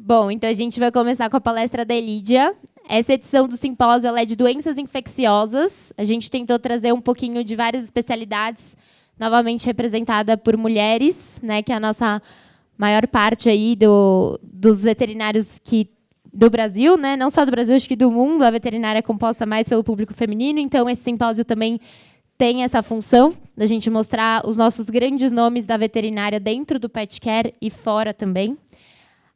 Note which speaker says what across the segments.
Speaker 1: Bom, então a gente vai começar com a palestra da Elídia. Essa edição do simpósio ela é de doenças infecciosas. A gente tentou trazer um pouquinho de várias especialidades, novamente representada por mulheres, né, que é a nossa maior parte aí dos veterinários do Brasil, né, não só do Brasil, acho que do mundo. A veterinária é composta mais pelo público feminino, então esse simpósio também tem essa função da gente mostrar os nossos grandes nomes da veterinária dentro do pet care e fora também.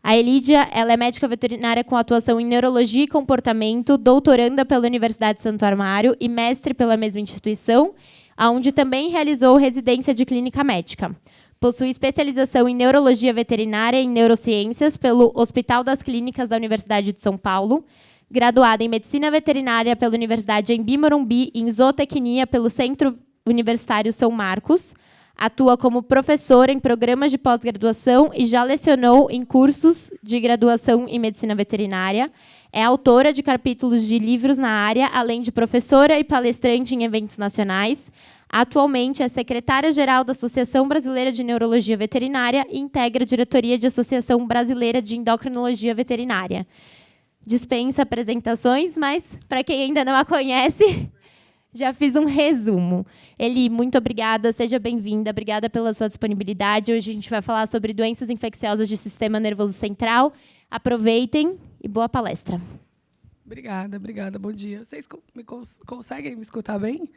Speaker 1: A Elídia, ela é médica veterinária com atuação em neurologia e comportamento, doutoranda pela Universidade de Santo Amaro e mestre pela mesma instituição, onde também realizou residência de clínica médica. Possui especialização em neurologia veterinária e em neurociências pelo Hospital das Clínicas da Universidade de São Paulo, graduada em medicina veterinária pela Universidade Embi Morumbi e em zootecnia pelo Centro Universitário São Marcos. Atua como professora em programas de pós-graduação e já lecionou em cursos de graduação em medicina veterinária. É autora de capítulos de livros na área, além de professora e palestrante em eventos nacionais. Atualmente é secretária-geral da Associação Brasileira de Neurologia Veterinária e integra a diretoria de Associação Brasileira de Endocrinologia Veterinária. Dispensa apresentações, mas, para quem ainda não a conhece, já fiz um resumo. Eli, muito obrigada, seja bem-vinda, obrigada pela sua disponibilidade. Hoje a gente vai falar sobre doenças infecciosas do sistema nervoso central. Aproveitem e boa palestra.
Speaker 2: Obrigada, bom dia. Vocês conseguem me escutar bem?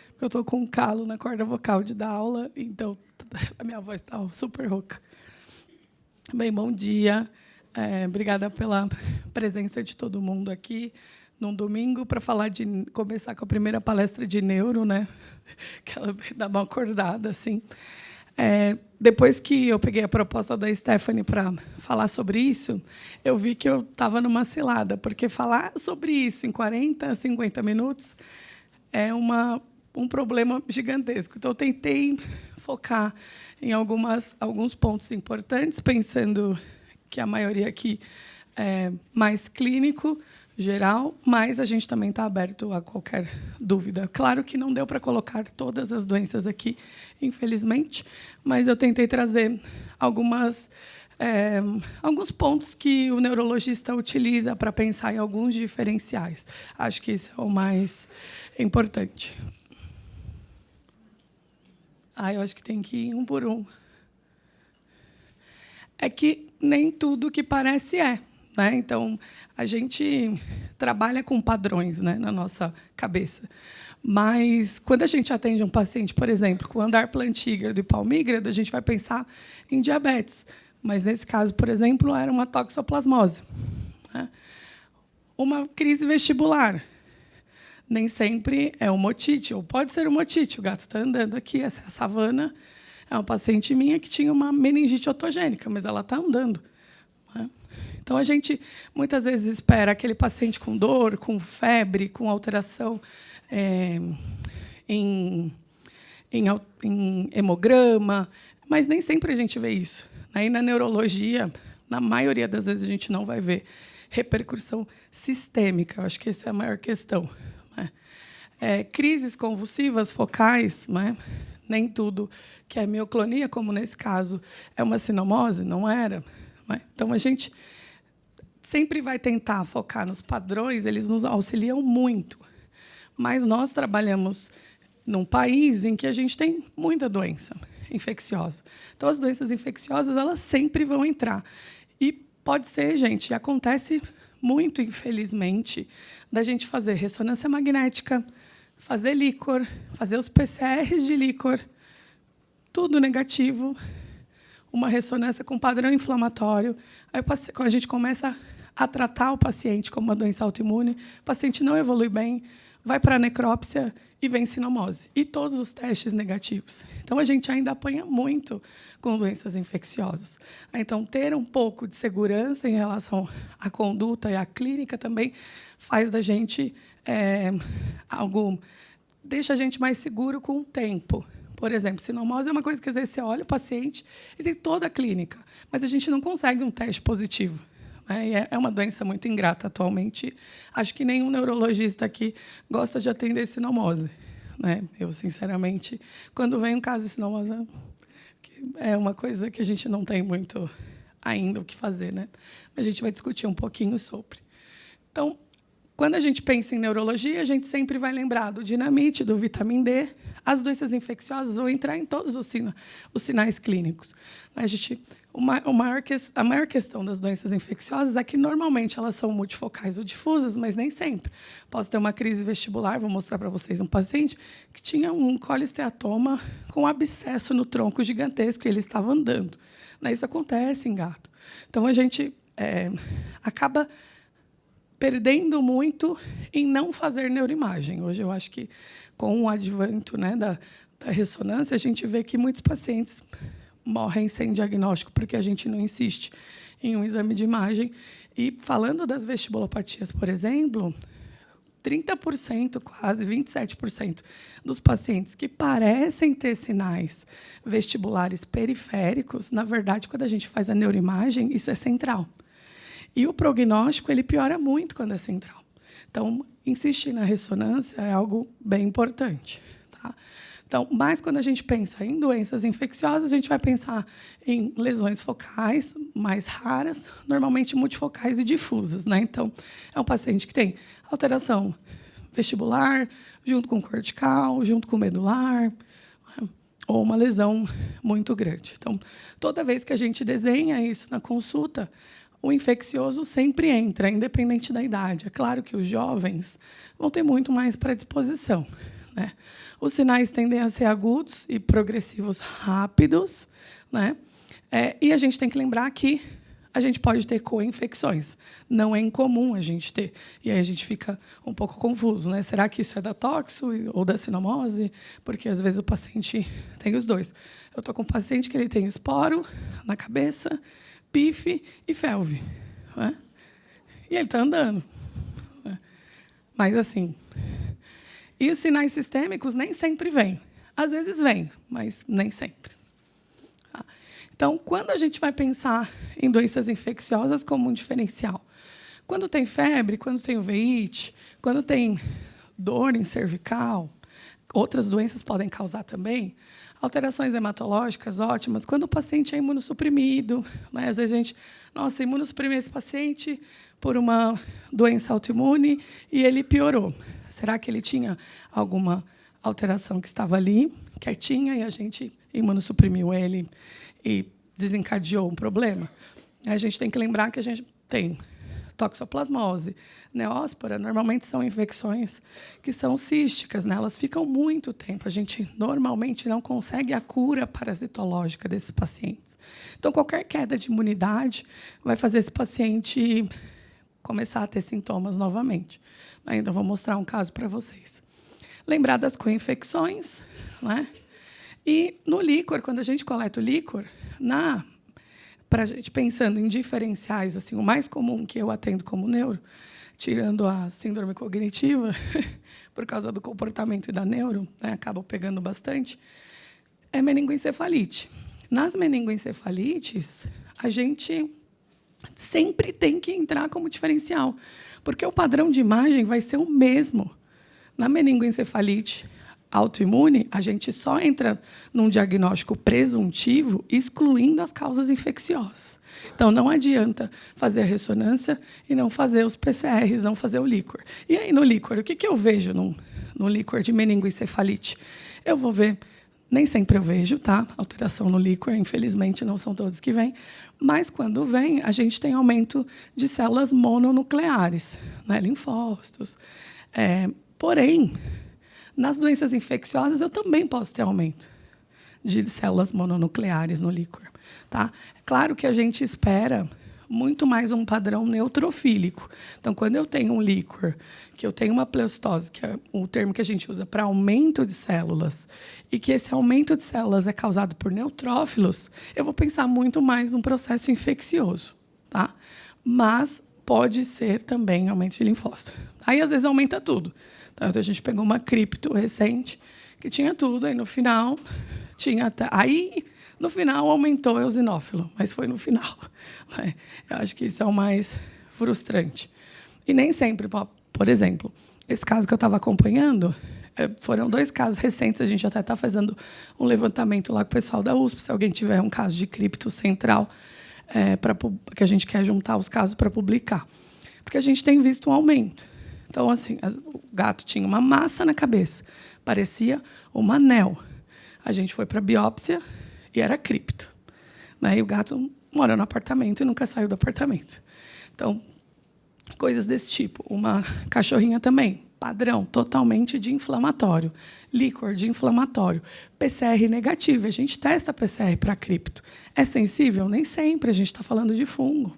Speaker 2: Porque eu estou com um calo na corda vocal de dar aula, então a minha voz está super rouca. Bem, bom dia. Obrigada pela presença de todo mundo aqui num domingo para começar com a primeira palestra de neuro, né? Que ela dá uma acordada assim. Depois que eu peguei a proposta da Stephanie para falar sobre isso, eu vi que eu estava numa cilada, porque falar sobre isso em 40, 50 minutos é um problema gigantesco. Então, eu tentei focar em alguns pontos importantes, pensando que a maioria aqui é mais clínico, geral, mas a gente também está aberto a qualquer dúvida. Claro que não deu para colocar todas as doenças aqui, infelizmente, mas eu tentei trazer alguns pontos que o neurologista utiliza para pensar em alguns diferenciais. Acho que isso é o mais importante. Eu acho que tem que ir um por um. É que nem tudo que parece é. Né? Então, a gente trabalha com padrões, né, na nossa cabeça. Mas, quando a gente atende um paciente, por exemplo, com andar plantígrado e palmígrado, a gente vai pensar em diabetes. Mas, nesse caso, por exemplo, era uma toxoplasmose. Né? Uma crise vestibular. Nem sempre é uma otite, ou pode ser uma otite. O gato está andando aqui, essa é a Savana. É uma paciente minha que tinha uma meningite otogênica, mas ela está andando. Né? Então, a gente, muitas vezes, espera aquele paciente com dor, com febre, com alteração em hemograma, mas nem sempre a gente vê isso. Aí, na neurologia, na maioria das vezes, a gente não vai ver repercussão sistêmica. Eu acho que essa é a maior questão. Crises convulsivas focais, né? Nem tudo que é mioclonia, como nesse caso, é uma sinomose, não era. Né? Então, a gente sempre vai tentar focar nos padrões, eles nos auxiliam muito. Mas nós trabalhamos num país em que a gente tem muita doença infecciosa. Então, as doenças infecciosas elas sempre vão entrar. E pode ser, gente, acontece muito, infelizmente, da gente fazer ressonância magnética, fazer líquor, fazer os PCRs de líquor, tudo negativo, uma ressonância com padrão inflamatório. Aí, quando a gente começa a tratar o paciente como uma doença autoimune, o paciente não evolui bem, vai para a necrópsia e vem sinomose. E todos os testes negativos. Então, a gente ainda apanha muito com doenças infecciosas. Então, ter um pouco de segurança em relação à conduta e à clínica também faz da gente deixa a gente mais seguro com o tempo. Por exemplo, sinomose é uma coisa que, às vezes, você olha o paciente e tem toda a clínica, mas a gente não consegue um teste positivo. É uma doença muito ingrata atualmente. Acho que nenhum neurologista aqui gosta de atender sinomose. Né? Eu, sinceramente, quando vem um caso de sinomose, é uma coisa que a gente não tem muito ainda o que fazer, né? A gente vai discutir um pouquinho sobre. Então, quando a gente pensa em neurologia, a gente sempre vai lembrar do dinamite, do vitamina D. As doenças infecciosas vão entrar em todos os sinais clínicos. A maior questão das doenças infecciosas é que, normalmente, elas são multifocais ou difusas, mas nem sempre. Posso ter uma crise vestibular, vou mostrar para vocês um paciente que tinha um colisteatoma com abscesso no tronco gigantesco e ele estava andando. Isso acontece em gato. Então, a gente acaba perdendo muito em não fazer neuroimagem. Hoje, eu acho que, com o advento, né, da ressonância, a gente vê que muitos pacientes morrem sem diagnóstico, porque a gente não insiste em um exame de imagem. E, falando das vestibulopatias, por exemplo, 30%, quase 27% dos pacientes que parecem ter sinais vestibulares periféricos, na verdade, quando a gente faz a neuroimagem, isso é central. E o prognóstico ele piora muito quando é central. Então, insistir na ressonância é algo bem importante. Tá? Então, mas quando a gente pensa em doenças infecciosas, a gente vai pensar em lesões focais mais raras, normalmente multifocais e difusas. Então, é um paciente que tem alteração vestibular, junto com cortical, junto com medular, ou uma lesão muito grande. Então, toda vez que a gente desenha isso na consulta, o infeccioso sempre entra, independente da idade. É claro que os jovens vão ter muito mais predisposição. Os sinais tendem a ser agudos e progressivos rápidos. E a gente tem que lembrar que a gente pode ter co-infecções. Não é incomum a gente ter. E aí a gente fica um pouco confuso. Será que isso é da toxo ou da sinomose? Porque, às vezes, o paciente tem os dois. Eu estou com um paciente que ele tem esporo na cabeça, PIF e FeLV. E ele está andando. Mas, assim... E os sinais sistêmicos nem sempre vêm. Às vezes vêm, mas nem sempre. Então, quando a gente vai pensar em doenças infecciosas como um diferencial? Quando tem febre, quando tem uveíte, quando tem dor em cervical, outras doenças podem causar também, alterações hematológicas ótimas, quando o paciente é imunossuprimido. Às vezes a gente, imunossuprimir esse paciente por uma doença autoimune e ele piorou. Será que ele tinha alguma alteração que estava ali, quietinha, e a gente imunossuprimiu ele e desencadeou um problema? A gente tem que lembrar que a gente tem toxoplasmose, neóspora, normalmente são infecções que são císticas, elas ficam muito tempo. A gente normalmente não consegue a cura parasitológica desses pacientes. Então, qualquer queda de imunidade vai fazer esse paciente começar a ter sintomas novamente. Ainda vou mostrar um caso para vocês. Lembrar das co-infecções. E no líquor, quando a gente coleta o líquor, para a gente pensando em diferenciais, assim, o mais comum que eu atendo como neuro, tirando a síndrome cognitiva, por causa do comportamento e da neuro, acabam pegando bastante, é meningoencefalite. Nas meningoencefalites, a gente sempre tem que entrar como diferencial, porque o padrão de imagem vai ser o mesmo. Na meningoencefalite autoimune, a gente só entra num diagnóstico presuntivo, excluindo as causas infecciosas. Então, não adianta fazer a ressonância e não fazer os PCRs, não fazer o líquor. E aí, no líquor, o que eu vejo no líquor de meningoencefalite? Eu vou ver, nem sempre eu vejo, alteração no líquor, infelizmente, não são todos que vêm, mas, quando vem, a gente tem aumento de células mononucleares, linfócitos. Porém, nas doenças infecciosas, eu também posso ter aumento de células mononucleares no líquor. É claro que a gente espera muito mais um padrão neutrofílico. Então, quando eu tenho um líquor, que eu tenho uma pleostose, que é o termo que a gente usa para aumento de células, e que esse aumento de células é causado por neutrófilos, eu vou pensar muito mais num processo infeccioso. Mas pode ser também aumento de linfócito. Aí, às vezes, aumenta tudo. Então, a gente pegou uma cripto recente, que tinha tudo, aí no final tinha até... Aí, no final, aumentou o eosinófilo, mas foi no final. Eu acho que isso é o mais frustrante. E nem sempre, por exemplo, esse caso que eu estava acompanhando, foram 2 casos recentes, a gente até está fazendo um levantamento lá com o pessoal da USP, se alguém tiver um caso de cripto central, que a gente quer juntar os casos para publicar. Porque a gente tem visto um aumento. Então, assim, o gato tinha uma massa na cabeça, parecia um anel. A gente foi para a biópsia e era cripto. Né? E o gato mora no apartamento e nunca saiu do apartamento. Então, coisas desse tipo. Uma cachorrinha também, padrão, totalmente de inflamatório. Líquor de inflamatório. PCR negativo. A gente testa PCR para cripto. É sensível? Nem sempre. A gente está falando de fungo.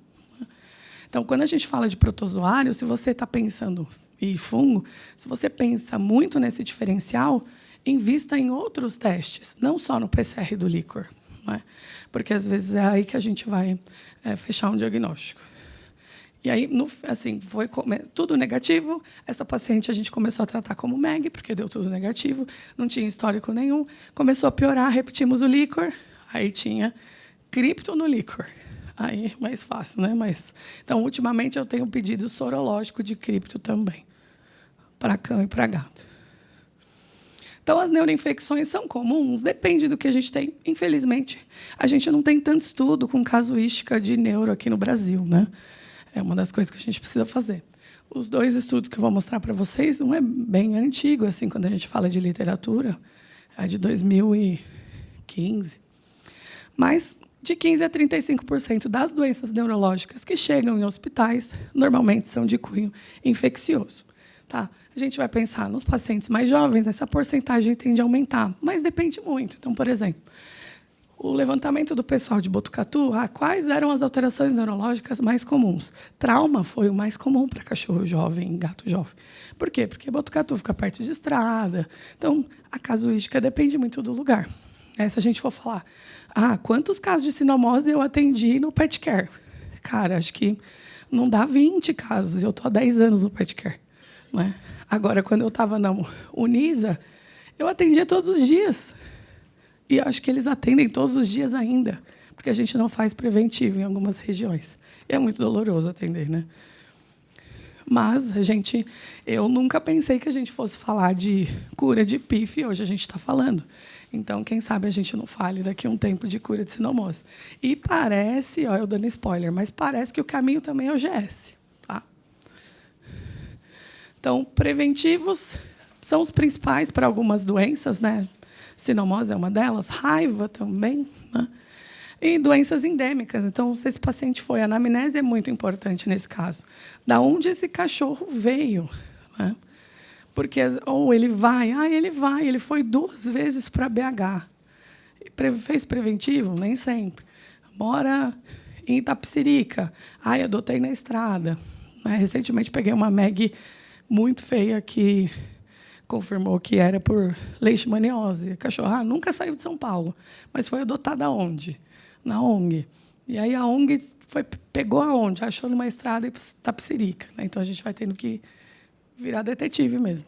Speaker 2: Então, quando a gente fala de protozoário, se você está pensando em fungo, se você pensa muito nesse diferencial, invista em outros testes, não só no PCR do líquor. Não é? Porque, às vezes, é aí que a gente vai fechar um diagnóstico. E aí, assim, foi tudo negativo. Essa paciente a gente começou a tratar como MEG, porque deu tudo negativo, não tinha histórico nenhum. Começou a piorar, repetimos o líquor, aí tinha cripto no líquor. Aí, mais fácil, né? Então, ultimamente, eu tenho pedido sorológico de cripto também, para cão e para gato. Então, as neuroinfecções são comuns, depende do que a gente tem. Infelizmente, a gente não tem tanto estudo com casuística de neuro aqui no Brasil, né? É uma das coisas que a gente precisa fazer. Os 2 estudos que eu vou mostrar para vocês, um é bem antigo, assim, quando a gente fala de literatura, é de 2015. Mas de 15% a 35% das doenças neurológicas que chegam em hospitais, normalmente são de cunho infeccioso. Tá? A gente vai pensar nos pacientes mais jovens, essa porcentagem tende a aumentar, mas depende muito. Então, por exemplo, o levantamento do pessoal de Botucatu, quais eram as alterações neurológicas mais comuns? Trauma foi o mais comum para cachorro jovem, gato jovem. Por quê? Porque Botucatu fica perto de estrada. Então, a casuística depende muito do lugar. Se a gente for falar, quantos casos de sinomose eu atendi no pet care? Cara, acho que não dá 20 casos. Eu estou há 10 anos no pet care. Né? Agora, quando eu estava na Unisa, eu atendia todos os dias. E acho que eles atendem todos os dias ainda, porque a gente não faz preventivo em algumas regiões. E é muito doloroso atender, né? Mas eu nunca pensei que a gente fosse falar de cura de PIF, e hoje a gente está falando. Então, quem sabe a gente não fale daqui a um tempo de cura de sinomose. E parece, eu dando spoiler, mas parece que o caminho também é o GS. Tá? Então, preventivos são os principais para algumas doenças, né? Sinomose é uma delas, raiva também, né? E doenças endêmicas. Então, se esse paciente foi, a anamnese é muito importante nesse caso. Da onde esse cachorro veio? Né? Porque ele foi 2 vezes para BH. Fez preventivo? Nem sempre. Mora em Itapecerica. Adotei na estrada. Recentemente, peguei uma MEG muito feia que confirmou que era por leishmaniose. A cachorra nunca saiu de São Paulo, mas foi adotada onde? Na ONG. E aí a ONG pegou aonde? Achou numa estrada em Itapecerica. Então, a gente vai tendo que virar detetive mesmo.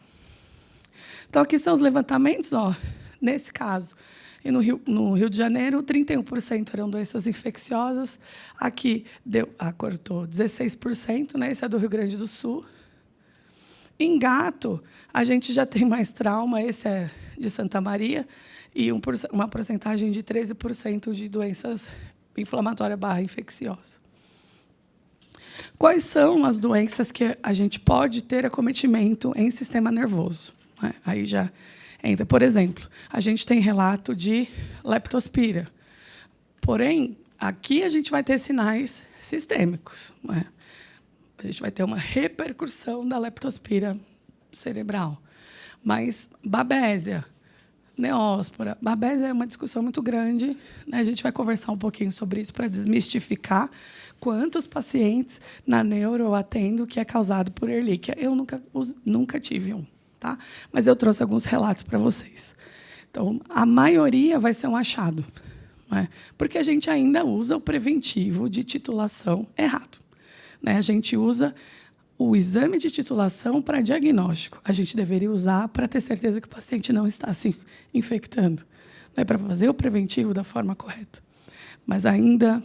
Speaker 2: Então, aqui são os levantamentos. Nesse caso, e no Rio de Janeiro, 31% eram doenças infecciosas. Aqui cortou 16%, né? Esse é do Rio Grande do Sul. Em gato, a gente já tem mais trauma, esse é de Santa Maria, e uma porcentagem de 13% de doenças inflamatórias / infecciosas. Quais são as doenças que a gente pode ter acometimento em sistema nervoso? Aí já entra, por exemplo, a gente tem relato de leptospira. Porém, aqui a gente vai ter sinais sistêmicos. A gente vai ter uma repercussão da leptospira cerebral. Mas babésia, neóspora. Babésia é uma discussão muito grande. Né? A gente vai conversar um pouquinho sobre isso para desmistificar quantos pacientes na neuro eu atendo que é causado por Ehrlichia. Eu nunca tive um, tá? Mas eu trouxe alguns relatos para vocês. Então, a maioria vai ser um achado. Né? Porque a gente ainda usa o preventivo de titulação errado. A gente usa o exame de titulação para diagnóstico. A gente deveria usar para ter certeza que o paciente não está se infectando, para fazer o preventivo da forma correta. Mas ainda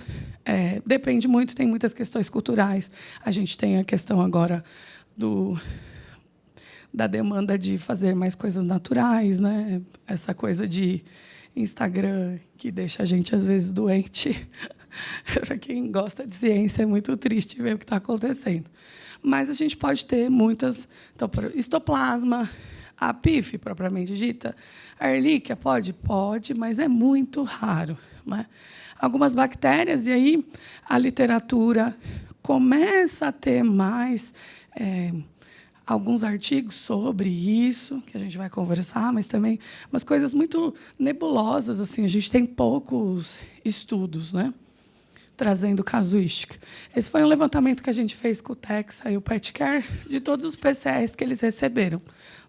Speaker 2: depende muito, tem muitas questões culturais. A gente tem a questão agora da demanda de fazer mais coisas naturais, né? Essa coisa de Instagram que deixa a gente, às vezes, doente. Para quem gosta de ciência, é muito triste ver o que está acontecendo. Mas a gente pode ter muitas... Então, histoplasma, a PIF, propriamente dita, a Ehrlichia, pode? Pode, mas é muito raro. Né? Algumas bactérias, e aí a literatura começa a ter mais alguns artigos sobre isso, que a gente vai conversar, mas também umas coisas muito nebulosas. Assim, a gente tem poucos estudos, né, trazendo casuística. Esse foi um levantamento que a gente fez com o Texa e o PetCare de todos os PCRs que eles receberam.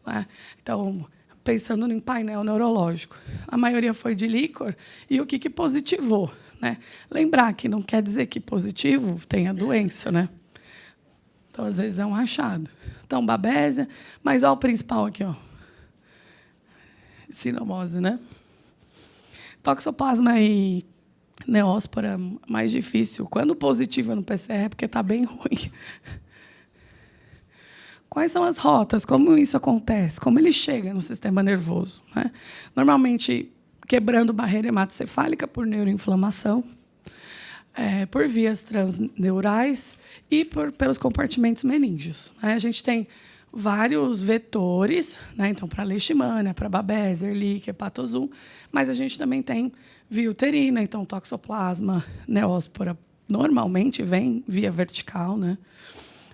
Speaker 2: Né? Então, pensando em painel neurológico, a maioria foi de líquor, e o que positivou? Né? Lembrar que não quer dizer que positivo tenha doença, né? Então, às vezes, é um achado. Então, babésia, mas olha o principal aqui, ó. Sinomose, né? Toxoplasma e neóspora, mais difícil. Quando positivo no PCR, é porque está bem ruim. Quais são as rotas? Como isso acontece? Como ele chega no sistema nervoso? Né? Normalmente, quebrando barreira hematocefálica por neuroinflamação, por vias transneurais e pelos compartimentos meníngeos. A gente tem vários vetores, né? Então, para leishmania, para babésia, Ehrlichia, hepatozum, mas a gente também tem via uterina, então toxoplasma, neóspora, normalmente vem via vertical, né?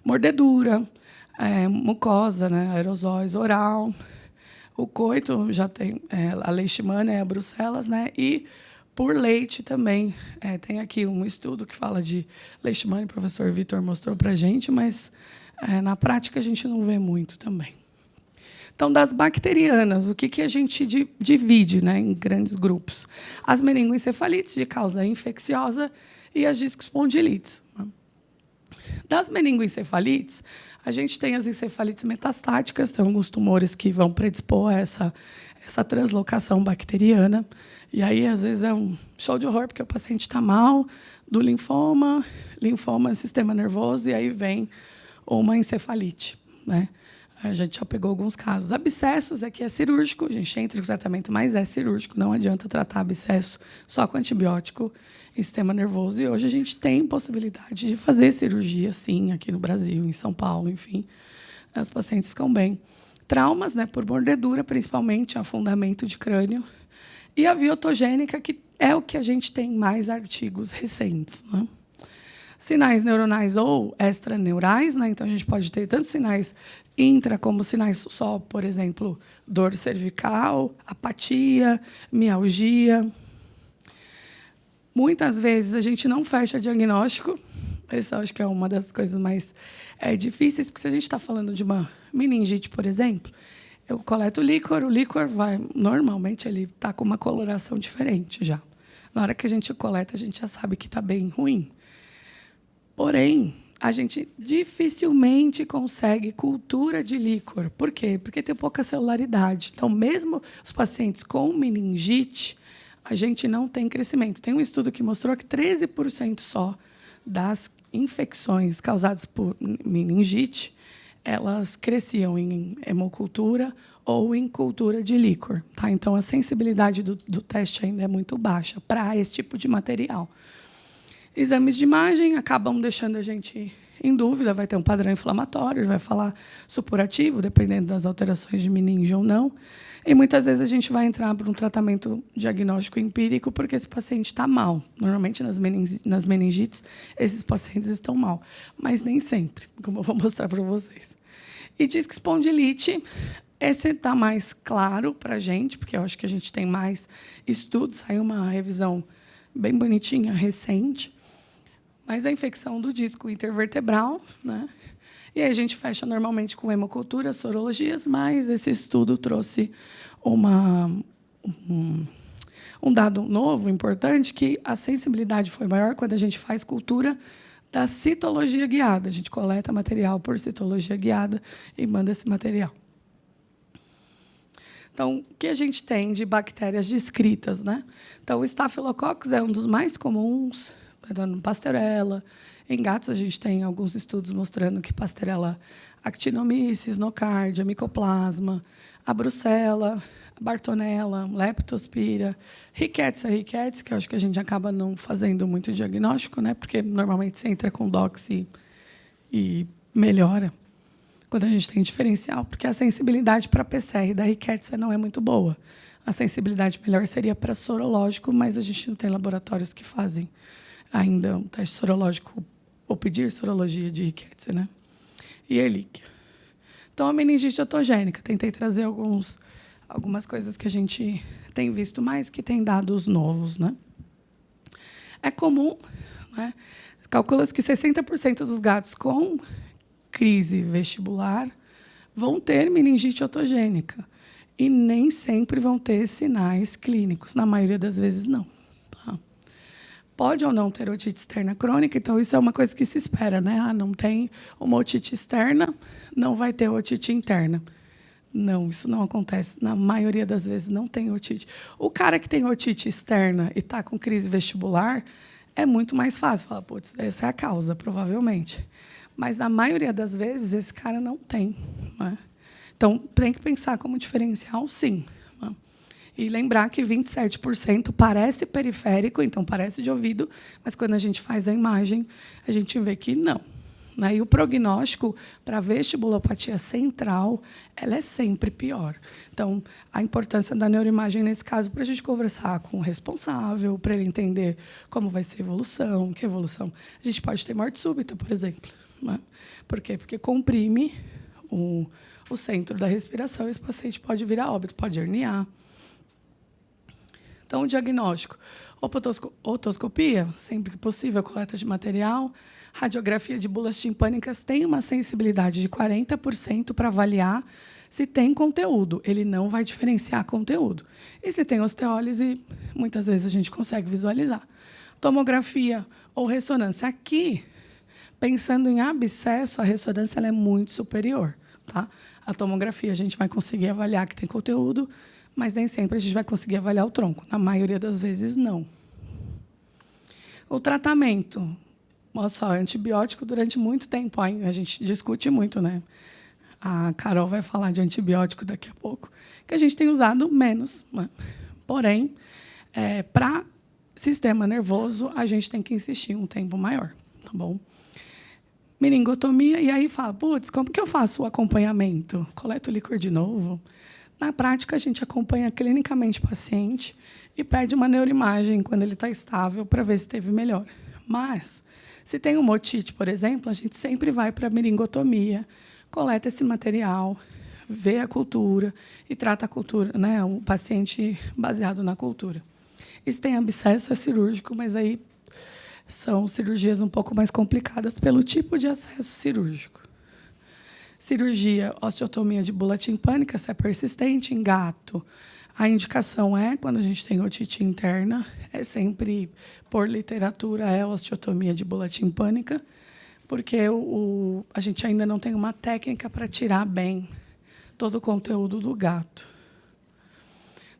Speaker 2: Mordedura, mucosa, né? Aerosóis, oral, o coito já tem a leishmania, a brucelas, né? E por leite também. Tem aqui um estudo que fala de leishmania, o professor Vitor mostrou para a gente, mas na prática a gente não vê muito também. Então, das bacterianas, o que a gente divide, né, em grandes grupos? As meningoencefalites, de causa infecciosa, e as discospondilites. Das meningoencefalites, a gente tem as encefalites metastáticas, tem alguns tumores que vão predispor a essa translocação bacteriana. E aí, às vezes, é um show de horror, porque o paciente está mal do linfoma é sistema nervoso, e aí vem uma encefalite. Né? A gente já pegou alguns casos. Abscessos aqui é cirúrgico, a gente entra em tratamento, mas é cirúrgico, não adianta tratar abscesso só com antibiótico em sistema nervoso. E hoje a gente tem possibilidade de fazer cirurgia, sim, aqui no Brasil, em São Paulo, enfim. Os pacientes ficam bem. Traumas, né, por mordedura, principalmente, afundamento de crânio. E a via otogênica, que é o que a gente tem mais artigos recentes. Né? Sinais neuronais ou extraneurais, né? Então, a gente pode ter tanto sinais intra como sinais só, por exemplo, dor cervical, apatia, mialgia. Muitas vezes a gente não fecha diagnóstico. Essa acho que é uma das coisas mais difíceis, porque se a gente está falando de uma meningite, por exemplo, eu coleto o líquor vai, normalmente ele está com uma coloração diferente já. Na hora que a gente coleta, a gente já sabe que está bem ruim. Porém, a gente dificilmente consegue cultura de líquor. Por quê? Porque tem pouca celularidade. Então, mesmo os pacientes com meningite, a gente não tem crescimento. Tem um estudo que mostrou que 13% só das infecções causadas por meningite, elas cresciam em hemocultura ou em cultura de líquor. Tá? Então, a sensibilidade do teste ainda é muito baixa para esse tipo de material. Exames de imagem acabam deixando a gente em dúvida, vai ter um padrão inflamatório, ele vai falar supurativo, dependendo das alterações de meninge ou não. E muitas vezes a gente vai entrar para um tratamento diagnóstico empírico porque esse paciente está mal. Normalmente, nas meningites, esses pacientes estão mal, mas nem sempre, como eu vou mostrar para vocês. E discospondilite, esse está mais claro para a gente, porque eu acho que a gente tem mais estudos. Saiu uma revisão bem bonitinha, recente, mas a infecção do disco intervertebral, né? E aí a gente fecha normalmente com hemocultura, sorologias, mas esse estudo trouxe um dado novo, importante, que a sensibilidade foi maior quando a gente faz cultura da citologia guiada. A gente coleta material por citologia guiada e manda esse material. Então, o que a gente tem de bactérias descritas? Né? Então, o Staphylococcus é um dos mais comuns, Pasteurella, Em gatos, a gente tem alguns estudos mostrando que Pasteurella actinomyces, nocardia, micoplasma, a brucella, a bartonella, leptospira, rickettsia, que eu acho que a gente acaba não fazendo muito diagnóstico, né? Porque normalmente você entra com doxy e melhora quando a gente tem diferencial, porque a sensibilidade para PCR da rickettsia não é muito boa. A sensibilidade melhor seria para sorológico, mas a gente não tem laboratórios que fazem ainda um teste sorológico ou pedir sorologia de rickettsia, né? E Ehrlichia. Então, a meningite otogênica. Tentei trazer algumas coisas que a gente tem visto mais, que tem dados novos, né? É comum, né? Calcula-se que 60% dos gatos com crise vestibular vão ter meningite otogênica. E nem sempre vão ter sinais clínicos. Na maioria das vezes, não. Tá? Pode ou não ter otite externa crônica, então isso é uma coisa que se espera, né? Ah, não tem uma otite externa, não vai ter otite interna. Não, isso não acontece. Na maioria das vezes não tem otite. O cara que tem otite externa e está com crise vestibular, é muito mais fácil. Falar, putz, essa é a causa, provavelmente. Mas, na maioria das vezes, esse cara não tem. Né? Então, tem que pensar como diferencial, sim. Né? E lembrar que 27% parece periférico, então parece de ouvido, mas, quando a gente faz a imagem, a gente vê que não. Né? E o prognóstico para vestibulopatia central, ela é sempre pior. Então, a importância da neuroimagem, nesse caso, para a gente conversar com o responsável, para ele entender como vai ser a evolução, que evolução. A gente pode ter morte súbita, por exemplo. Né? Por quê? Porque comprime o centro da respiração e esse paciente pode vir a óbito, pode herniar. Então, o diagnóstico. Otoscopia, sempre que possível, coleta de material. Radiografia de bulas timpânicas tem uma sensibilidade de 40% para avaliar se tem conteúdo. Ele não vai diferenciar conteúdo. E se tem osteólise, muitas vezes a gente consegue visualizar. Tomografia ou ressonância. Aqui, pensando em abscesso, a ressonância ela é muito superior. Tá? A tomografia, a gente vai conseguir avaliar que tem conteúdo, mas nem sempre a gente vai conseguir avaliar o tronco. Na maioria das vezes, não. O tratamento. Olha só, antibiótico durante muito tempo. A gente discute muito, né? A Carol vai falar de antibiótico daqui a pouco, que a gente tem usado menos. Né? Porém, para sistema nervoso, a gente tem que insistir um tempo maior. Tá bom? Meningotomia, e aí fala, putz, como que eu faço o acompanhamento? Coleto o líquor de novo? Na prática, a gente acompanha clinicamente o paciente e pede uma neuroimagem quando ele está estável para ver se teve melhora. Mas, se tem uma otite, por exemplo, a gente sempre vai para a meningotomia, coleta esse material, vê a cultura e trata a cultura, né, o paciente baseado na cultura. E se tem abscesso, é cirúrgico, mas aí são cirurgias um pouco mais complicadas pelo tipo de acesso cirúrgico. Cirurgia, osteotomia de bula timpânica, se é persistente em gato. A indicação é, quando a gente tem otite interna, é sempre, por literatura, é osteotomia de bula timpânica, porque a gente ainda não tem uma técnica para tirar bem todo o conteúdo do gato.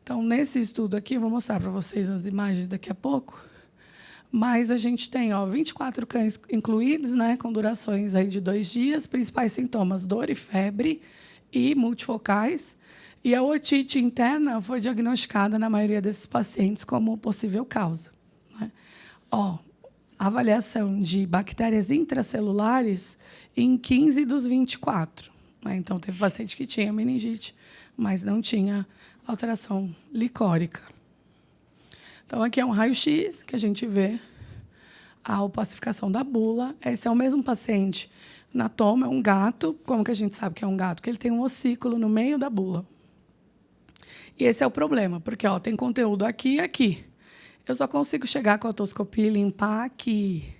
Speaker 2: Então, nesse estudo aqui, vou mostrar para vocês as imagens daqui a pouco, mas a gente tem 24 cães incluídos, né, com durações aí de 2 dias, principais sintomas, dor e febre e multifocais. E a otite interna foi diagnosticada na maioria desses pacientes como possível causa. Né? Avaliação de bactérias intracelulares em 15 dos 24. Né? Então, teve paciente que tinha meningite, mas não tinha alteração licórica. Então, aqui é um raio-x que a gente vê a opacificação da bula. Esse é o mesmo paciente na toma, é um gato. Como que a gente sabe que é um gato? Que ele tem um ossículo no meio da bula. E esse é o problema, porque tem conteúdo aqui e aqui. Eu só consigo chegar com a otoscopia e limpar aqui.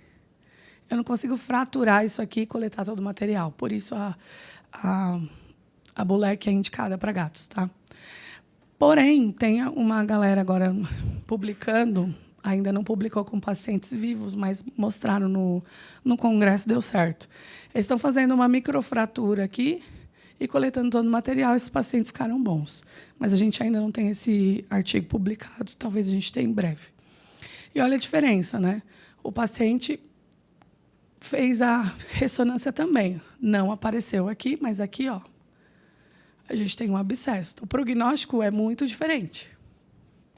Speaker 2: Eu não consigo fraturar isso aqui e coletar todo o material. Por isso, a Bulec é indicada para gatos. Tá? Porém, tem uma galera agora publicando, ainda não publicou com pacientes vivos, mas mostraram no congresso, deu certo. Eles estão fazendo uma microfratura aqui e coletando todo o material, esses pacientes ficaram bons. Mas a gente ainda não tem esse artigo publicado, talvez a gente tenha em breve. E olha a diferença, né? O paciente fez a ressonância também. Não apareceu aqui, mas aqui, ó, a gente tem um abscesso. O prognóstico é muito diferente.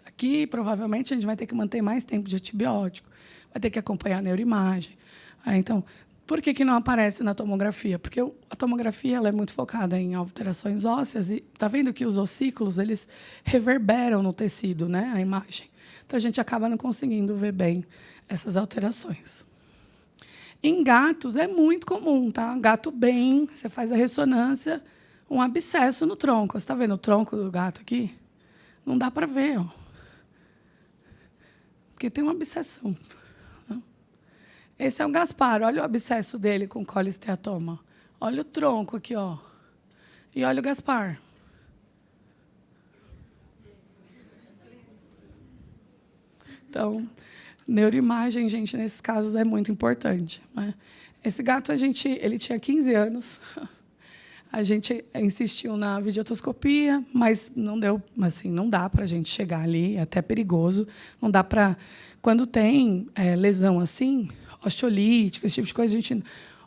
Speaker 2: Aqui, provavelmente, a gente vai ter que manter mais tempo de antibiótico, vai ter que acompanhar a neuroimagem. Então, por que não aparece na tomografia? Porque a tomografia ela é muito focada em alterações ósseas e está vendo que os ossículos eles reverberam no tecido, né, a imagem. Então, a gente acaba não conseguindo ver bem essas alterações. Em gatos, é muito comum, tá? Gato bem, você faz a ressonância, um abscesso no tronco. Você está vendo o tronco do gato aqui? Não dá para ver, ó. Porque tem uma abscessão. Esse é o Gaspar. Olha o abscesso dele com colisteatoma. Olha o tronco aqui, ó. E olha o Gaspar. Então, neuroimagem, gente, nesses casos é muito importante, né? Esse gato, ele tinha 15 anos. A gente insistiu na videotoscopia, mas não deu, assim, não dá para a gente chegar ali, é até perigoso. Não dá para, quando tem lesão assim, osteolítica, esse tipo de coisa,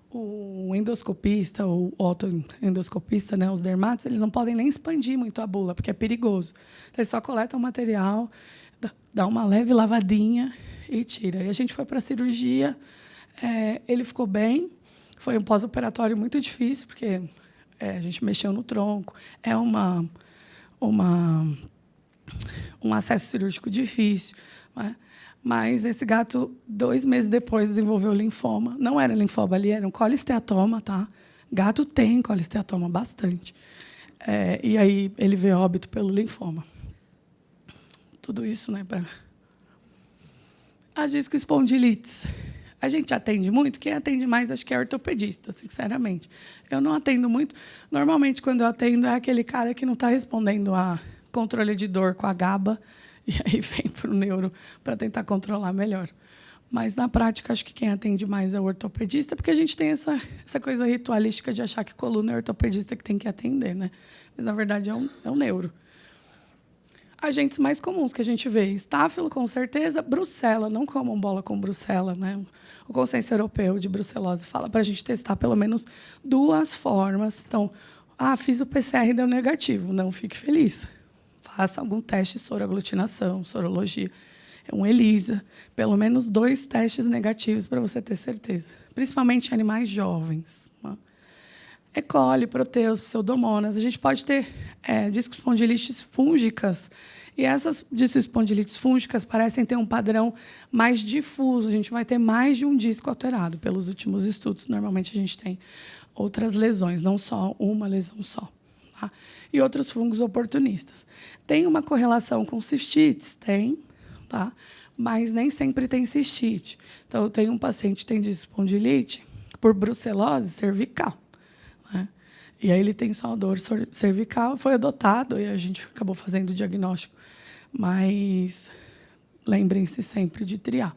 Speaker 2: o endoscopista, o otoendoscopista, né, os dermatos, eles não podem nem expandir muito a bula, porque é perigoso. Então, eles só coletam o material, dá uma leve lavadinha e tira. E a gente foi para a cirurgia, ele ficou bem, foi um pós-operatório muito difícil, porque a gente mexeu no tronco, é um acesso cirúrgico difícil, né? Mas esse gato, 2 meses depois, desenvolveu linfoma. Não era linfoma ali, era um colisteatoma, tá? Gato tem colisteatoma bastante. E aí ele veio a óbito pelo linfoma. Tudo isso, né, para as discoespondilites. A gente atende muito, quem atende mais acho que é ortopedista, sinceramente. Eu não atendo muito. Normalmente, quando eu atendo, é aquele cara que não está respondendo a controle de dor com a GABA, e aí vem para o neuro para tentar controlar melhor. Mas, na prática, acho que quem atende mais é o ortopedista, porque a gente tem essa coisa ritualística de achar que coluna é ortopedista que tem que atender, né? Mas, na verdade, é um neuro. Agentes mais comuns que a gente vê, estáfilo, com certeza, brucela, não comam bola com brucela, né? O Consenso Europeu de Brucelose fala para a gente testar pelo menos 2 formas. Então, fiz o PCR e deu negativo, não fique feliz. Faça algum teste de soroaglutinação, sorologia, um ELISA, pelo menos 2 testes negativos para você ter certeza, principalmente em animais jovens. E. coli, proteus, pseudomonas. A gente pode ter discoespondilites fúngicas, e essas discoespondilites fúngicas parecem ter um padrão mais difuso. A gente vai ter mais de um disco alterado. Pelos últimos estudos, normalmente a gente tem outras lesões, não só uma lesão só. Tá? E outros fungos oportunistas. Tem uma correlação com cistites? Tem, tá? Mas nem sempre tem cistite. Então, eu tenho um paciente que tem discoespondilite por brucelose cervical. E aí ele tem só dor cervical, foi adotado e a gente acabou fazendo o diagnóstico. Mas lembrem-se sempre de triar.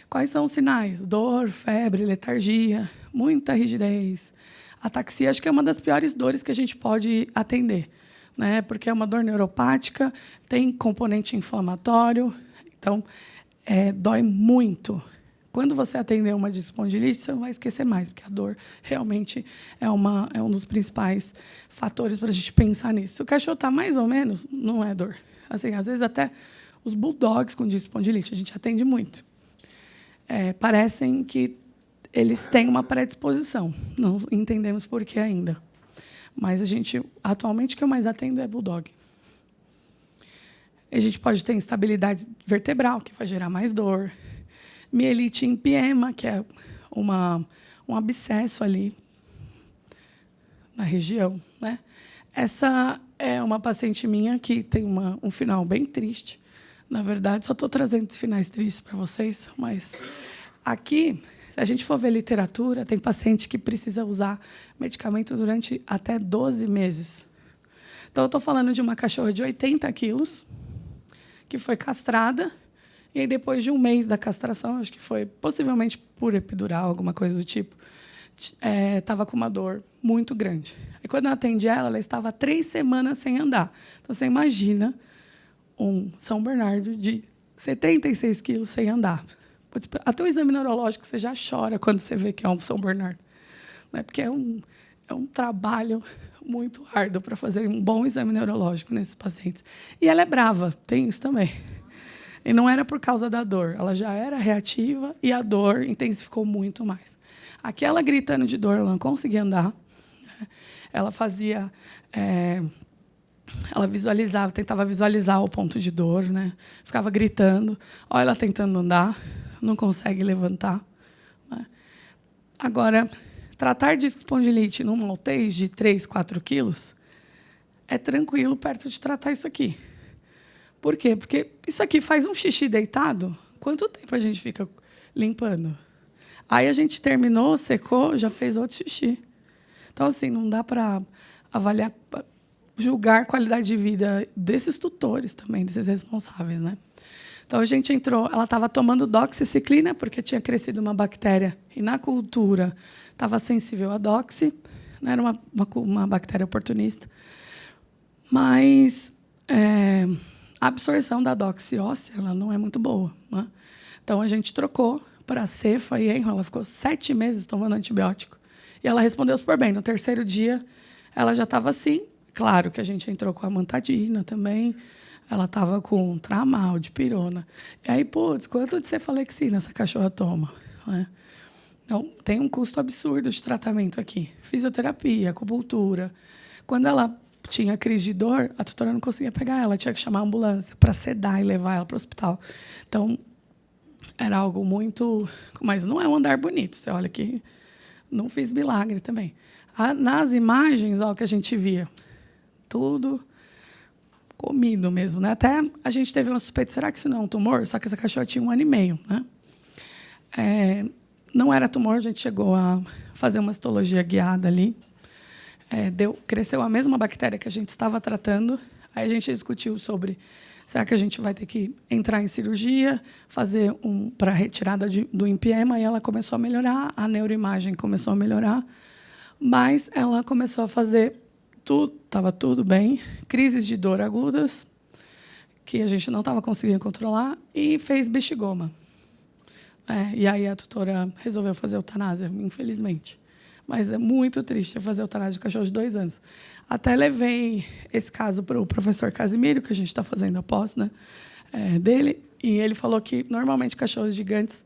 Speaker 2: Quais são os sinais? Dor, febre, letargia, muita rigidez. Ataxia, acho que é uma das piores dores que a gente pode atender, né? Porque é uma dor neuropática, tem componente inflamatório, então dói muito. Quando você atender uma discoespondilite, você não vai esquecer mais, porque a dor realmente é um dos principais fatores para a gente pensar nisso. Se o cachorro está mais ou menos, não é dor. Assim, às vezes, até os bulldogs com discoespondilite, a gente atende muito. Parecem que eles têm uma predisposição. Não entendemos por que ainda. Mas, atualmente, o que eu mais atendo é bulldog. A gente pode ter instabilidade vertebral, que vai gerar mais dor. Mielite em piema, que é um abscesso ali na região, né? Essa é uma paciente minha que tem um final bem triste. Na verdade, só estou trazendo finais tristes para vocês, mas aqui, se a gente for ver literatura, tem paciente que precisa usar medicamento durante até 12 meses. Então, eu estou falando de uma cachorra de 80 quilos, que foi castrada. E aí, depois de 1 mês da castração, acho que foi possivelmente por epidural, alguma coisa do tipo, estava com uma dor muito grande. E quando eu atendi ela estava 3 semanas sem andar. Então, você imagina um São Bernardo de 76 quilos sem andar. Até o exame neurológico você já chora quando você vê que é um São Bernardo. Né? Porque é um trabalho muito árduo para fazer um bom exame neurológico nesses pacientes. E ela é brava, tem isso também. E não era por causa da dor, ela já era reativa e a dor intensificou muito mais. Aquela gritando de dor, ela não conseguia andar. Né? Ela fazia... ela visualizava, tentava visualizar o ponto de dor, né? Ficava gritando. Olha ela tentando andar, não consegue levantar. Né? Agora, tratar de espondilite numa UTI de 3, 4 quilos é tranquilo perto de tratar isso aqui. Por quê? Porque isso aqui faz um xixi deitado, quanto tempo a gente fica limpando? Aí a gente terminou, secou, já fez outro xixi. Então, assim, não dá para avaliar, julgar qualidade de vida desses tutores também, desses responsáveis, né? Então, a gente entrou, ela estava tomando doxiciclina, porque tinha crescido uma bactéria, e na cultura estava sensível à doxi, né? Era uma bactéria oportunista. Mas a absorção da doxi óssea ela não é muito boa. Né? Então, a gente trocou para cefa e enro, ela ficou 7 meses tomando antibiótico. E ela respondeu super bem. No 3º dia, ela já estava assim. Claro que a gente entrou com a amantadina também. Ela estava com tramal, dipirona. E aí, putz, quanto de cefalexina essa cachorra toma? Né? Então, tem um custo absurdo de tratamento aqui. Fisioterapia, acupuntura. Quando ela tinha crise de dor, a tutora não conseguia pegar ela, tinha que chamar a ambulância para sedar e levar ela para o hospital. Então, era algo muito... Mas não é um andar bonito. Você olha que não fiz milagre também. Nas imagens, ó, que a gente via, tudo comido mesmo. Né? Até a gente teve uma suspeita, será que isso não é um tumor? Só que essa cachorra tinha 1 ano e meio. Né? Não era tumor, a gente chegou a fazer uma histologia guiada ali. Cresceu a mesma bactéria que a gente estava tratando. Aí a gente discutiu sobre será que a gente vai ter que entrar em cirurgia, fazer para retirada do empiema, e ela começou a melhorar, a neuroimagem começou a melhorar, mas ela começou a fazer tudo, estava tudo bem, crises de dor agudas, que a gente não estava conseguindo controlar, e fez bexigoma. E aí a tutora resolveu fazer eutanásia, infelizmente. Mas é muito triste fazer eutanásia de cachorro de 2 anos. Até levei esse caso para o professor Casimiro, que a gente está fazendo a pós, né, dele, e ele falou que, normalmente, cachorros gigantes,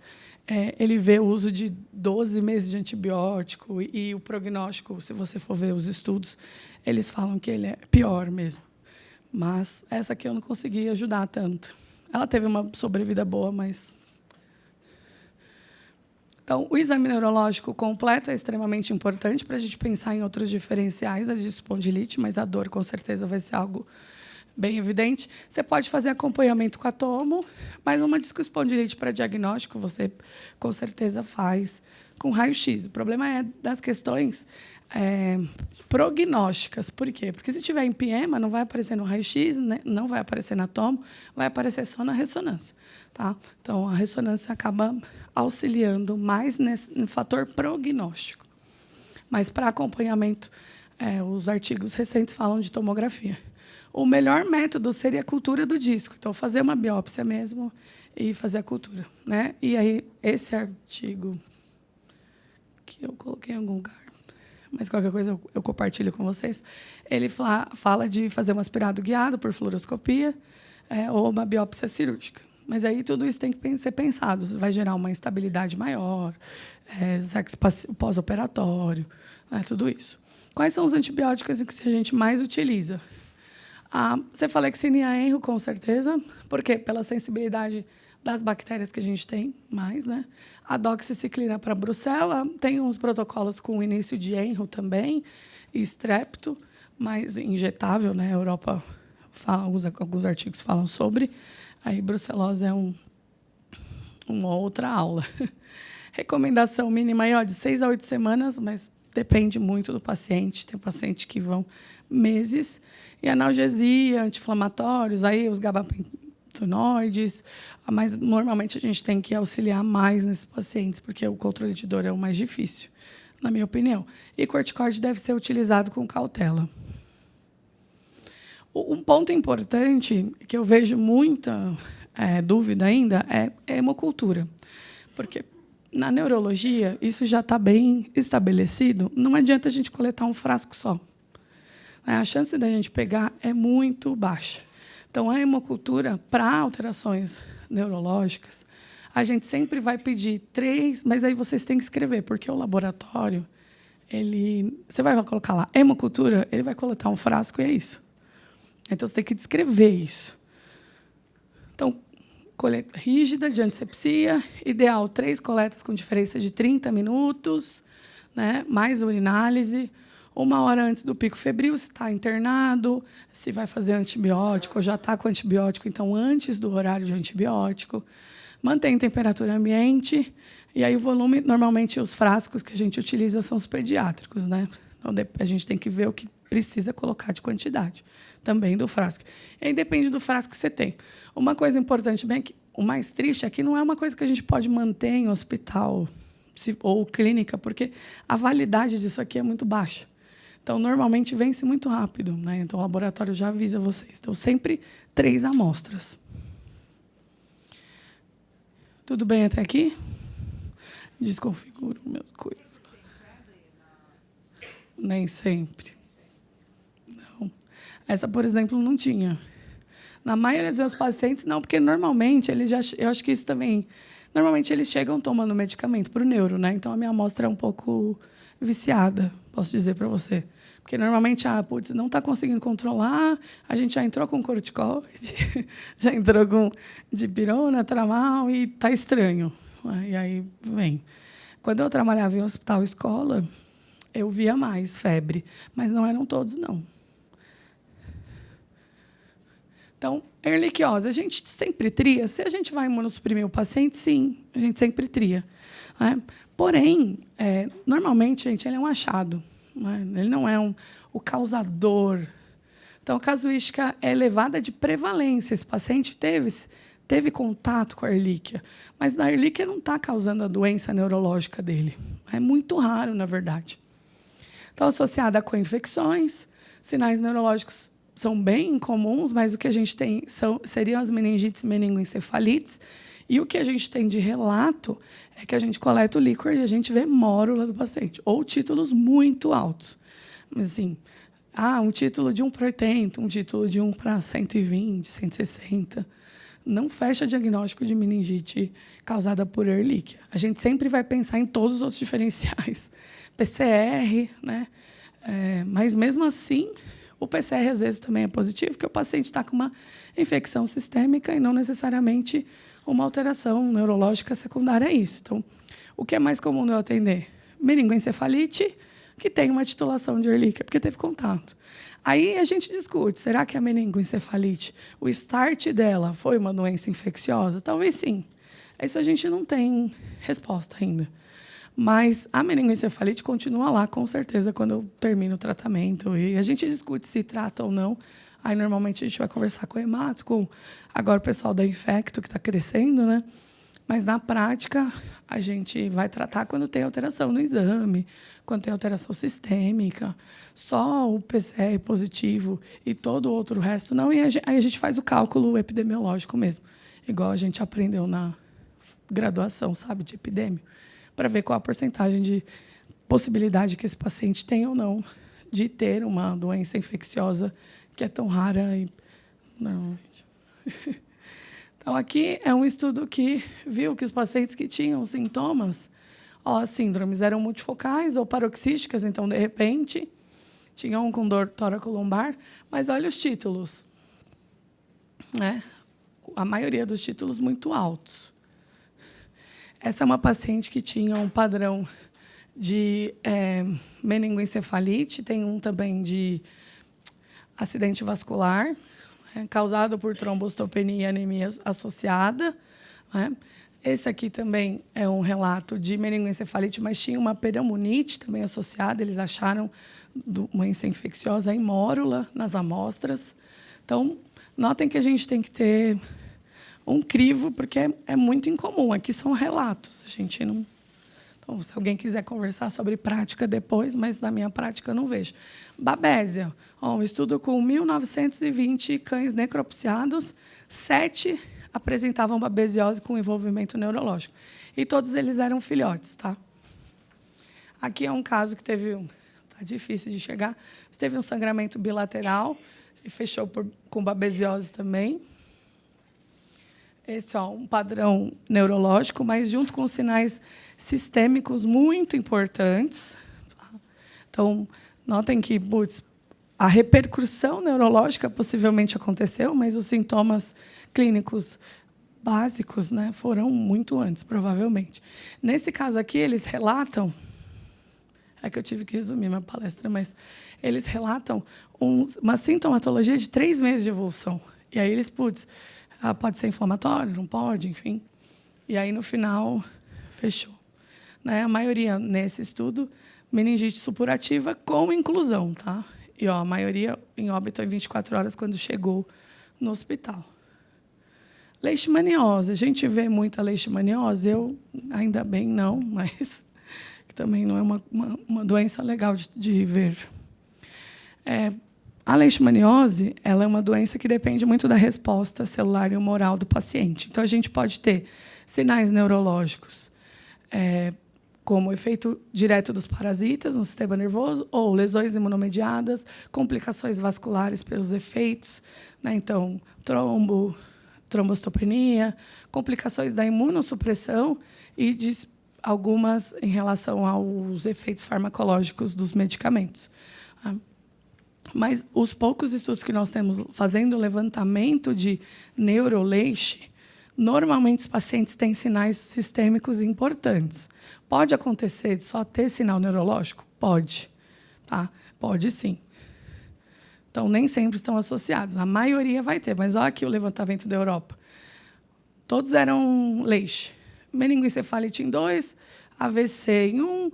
Speaker 2: ele vê o uso de 12 meses de antibiótico, e o prognóstico, se você for ver os estudos, eles falam que ele é pior mesmo. Mas essa aqui eu não consegui ajudar tanto. Ela teve uma sobrevida boa, mas... Então, o exame neurológico completo é extremamente importante para a gente pensar em outros diferenciais da espondilite, mas a dor, com certeza, vai ser algo bem evidente. Você pode fazer acompanhamento com a tomo, mas uma discoespondilite para diagnóstico, você, com certeza, faz com raio-x. O problema é das questões prognósticas. Por quê? Porque se tiver empiema, não vai aparecer no raio-x, né? Não vai aparecer na tomo, vai aparecer só na ressonância. Tá? Então, a ressonância acaba auxiliando mais no fator prognóstico. Mas, para acompanhamento, os artigos recentes falam de tomografia. O melhor método seria a cultura do disco. Então, fazer uma biópsia mesmo e fazer a cultura. Né? E aí, esse artigo que eu coloquei em algum lugar, mas qualquer coisa eu compartilho com vocês, ele fala de fazer um aspirado guiado por fluoroscopia ou uma biópsia cirúrgica. Mas aí tudo isso tem que ser pensado. Vai gerar uma instabilidade maior, sexo pós-operatório, tudo isso. Quais são os antibióticos que a gente mais utiliza? A cefalexina e a enro, com certeza. Por quê? Pela sensibilidade das bactérias que a gente tem mais. Né? A doxiciclina para brucela. Tem uns protocolos com início de enro também, e estrepto, mas injetável. Né? A Europa, alguns artigos falam sobre. Aí, brucelose é uma outra aula. Recomendação mínima aí, de 6 a 8 semanas, mas depende muito do paciente. Tem paciente que vão meses. E analgesia, anti-inflamatórios, aí os gabapentinoides. Mas, normalmente, a gente tem que auxiliar mais nesses pacientes, porque o controle de dor é o mais difícil, na minha opinião. E corticoide deve ser utilizado com cautela. Um ponto importante, que eu vejo muita dúvida ainda, é a hemocultura. Porque na neurologia, isso já está bem estabelecido, não adianta a gente coletar um frasco só. A chance da gente pegar é muito baixa. Então, a hemocultura, para alterações neurológicas, a gente sempre vai pedir 3, mas aí vocês têm que escrever, porque o laboratório, você vai colocar lá hemocultura, ele vai coletar um frasco e é isso. Então, você tem que descrever isso. Então, coleta rígida de antisepsia, ideal 3 coletas com diferença de 30 minutos, né, mais urinálise, 1 hora antes do pico febril, se está internado, se vai fazer antibiótico, ou já está com antibiótico, então antes do horário de antibiótico, mantém temperatura ambiente, e aí o volume, normalmente os frascos que a gente utiliza são os pediátricos, né? Então a gente tem que ver o que precisa colocar de quantidade também do frasco. E aí depende do frasco que você tem. Uma coisa importante bem que o mais triste é que não é uma coisa que a gente pode manter em hospital ou clínica, porque a validade disso aqui é muito baixa. Então, normalmente, vence muito rápido, né? Então, o laboratório já avisa vocês. Então, sempre 3 amostras. Tudo bem até aqui? Desconfiguro minhas coisas. Nem sempre. Não. Essa, por exemplo, não tinha. Na maioria dos meus pacientes, não, porque normalmente eles já. Eu acho que isso também. Normalmente eles chegam tomando medicamento para o neuro, né? Então a minha amostra é um pouco viciada, posso dizer para você. Porque normalmente, não está conseguindo controlar, a gente já entrou com corticoide, já entrou com dipirona, tramal e está estranho. E aí vem. Quando eu trabalhava em hospital escola, eu via mais febre, mas não eram todos, não. Então, erliquiose, a gente sempre tria. Se a gente vai imunossuprimir o paciente, sim, a gente sempre tria. Né? Porém, normalmente, gente, ele é um achado. Né? Ele não é o causador. Então, a casuística é elevada de prevalência. Esse paciente teve contato com a erlíquia, mas a erlíquia não está causando a doença neurológica dele. É muito raro, na verdade. Então, associada com infecções, sinais neurológicos são bem comuns, mas o que a gente tem seriam as meningites e meningoencefalites, e o que a gente tem de relato é que a gente coleta o líquor e a gente vê mórula do paciente, ou títulos muito altos. Mas, assim, um título de 1 para 80, um título de 1 para 120, 160, não fecha diagnóstico de meningite causada por erlíquia. A gente sempre vai pensar em todos os outros diferenciais. PCR, né? Mas, mesmo assim, o PCR, às vezes, também é positivo, porque o paciente está com uma infecção sistêmica e não necessariamente uma alteração neurológica secundária a isso. Então, o que é mais comum de eu atender? Meningoencefalite, que tem uma titulação de erlíquia, porque teve contato. Aí a gente discute, será que a meningoencefalite, o start dela foi uma doença infecciosa? Talvez sim. Isso a gente não tem resposta ainda. Mas a meningoencefalite continua lá, com certeza, quando eu termino o tratamento. E a gente discute se trata ou não. Aí, normalmente, a gente vai conversar com o hemato, com agora o pessoal da Infecto, que está crescendo, né? Mas, na prática, a gente vai tratar quando tem alteração no exame, quando tem alteração sistêmica. Só o PCR positivo e todo o outro resto não. E aí a gente faz o cálculo epidemiológico mesmo, igual a gente aprendeu na graduação, sabe, de epidêmio, para ver qual a porcentagem de possibilidade que esse paciente tem ou não de ter uma doença infecciosa que é tão rara e normalmente. Então, aqui é um estudo que viu que os pacientes que tinham sintomas, as síndromes eram multifocais ou paroxísticas, então, de repente, tinham um com dor tóraco-lombar, mas olha os títulos. Né? A maioria dos títulos muito altos. Essa é uma paciente que tinha um padrão de meningoencefalite, tem um também de acidente vascular, causado por trombocitopenia e anemia associada. Né? Esse aqui também é um relato de meningoencefalite, mas tinha uma pneumonite também associada. Eles acharam doença infecciosa em mórula nas amostras. Então, notem que a gente tem que ter um crivo, porque é muito incomum. Aqui são relatos. A gente não... Então, se alguém quiser conversar sobre prática depois, mas na minha prática eu não vejo. Babésia. Um estudo com 1.920 cães necropsiados, 7 apresentavam babesiose com envolvimento neurológico. E todos eles eram filhotes, tá? Aqui é um caso que teve... Está difícil de chegar. Mas teve um sangramento bilateral e fechou com babesiose também. Esse é um padrão neurológico, mas junto com sinais sistêmicos muito importantes. Então, notem que a repercussão neurológica possivelmente aconteceu, mas os sintomas clínicos básicos, né, foram muito antes, provavelmente. Nesse caso aqui, eles relatam... É que eu tive que resumir minha palestra, mas eles relatam uma sintomatologia de 3 meses de evolução. E aí eles, pode ser inflamatório, não pode, enfim. E aí, no final, fechou. Né? A maioria, nesse estudo, meningite supurativa com inclusão. Tá? E a maioria em óbito em 24 horas, quando chegou no hospital. Leishmaniose. A gente vê muita leishmaniose? Eu, ainda bem, não, mas... também não é uma doença legal de ver. A leishmaniose ela é uma doença que depende muito da resposta celular e humoral do paciente. Então, a gente pode ter sinais neurológicos, como efeito direto dos parasitas no sistema nervoso, ou lesões imunomediadas, complicações vasculares pelos efeitos, né? Então, trombocitopenia, complicações da imunossupressão e de algumas em relação aos efeitos farmacológicos dos medicamentos. Mas os poucos estudos que nós temos fazendo levantamento de neuroleixe, normalmente os pacientes têm sinais sistêmicos importantes. Pode acontecer de só ter sinal neurológico? Pode. Tá? Pode, sim. Então, nem sempre estão associados. A maioria vai ter, mas olha aqui o levantamento da Europa. Todos eram leixe. Meningoencefalite em 2, AVC em 1,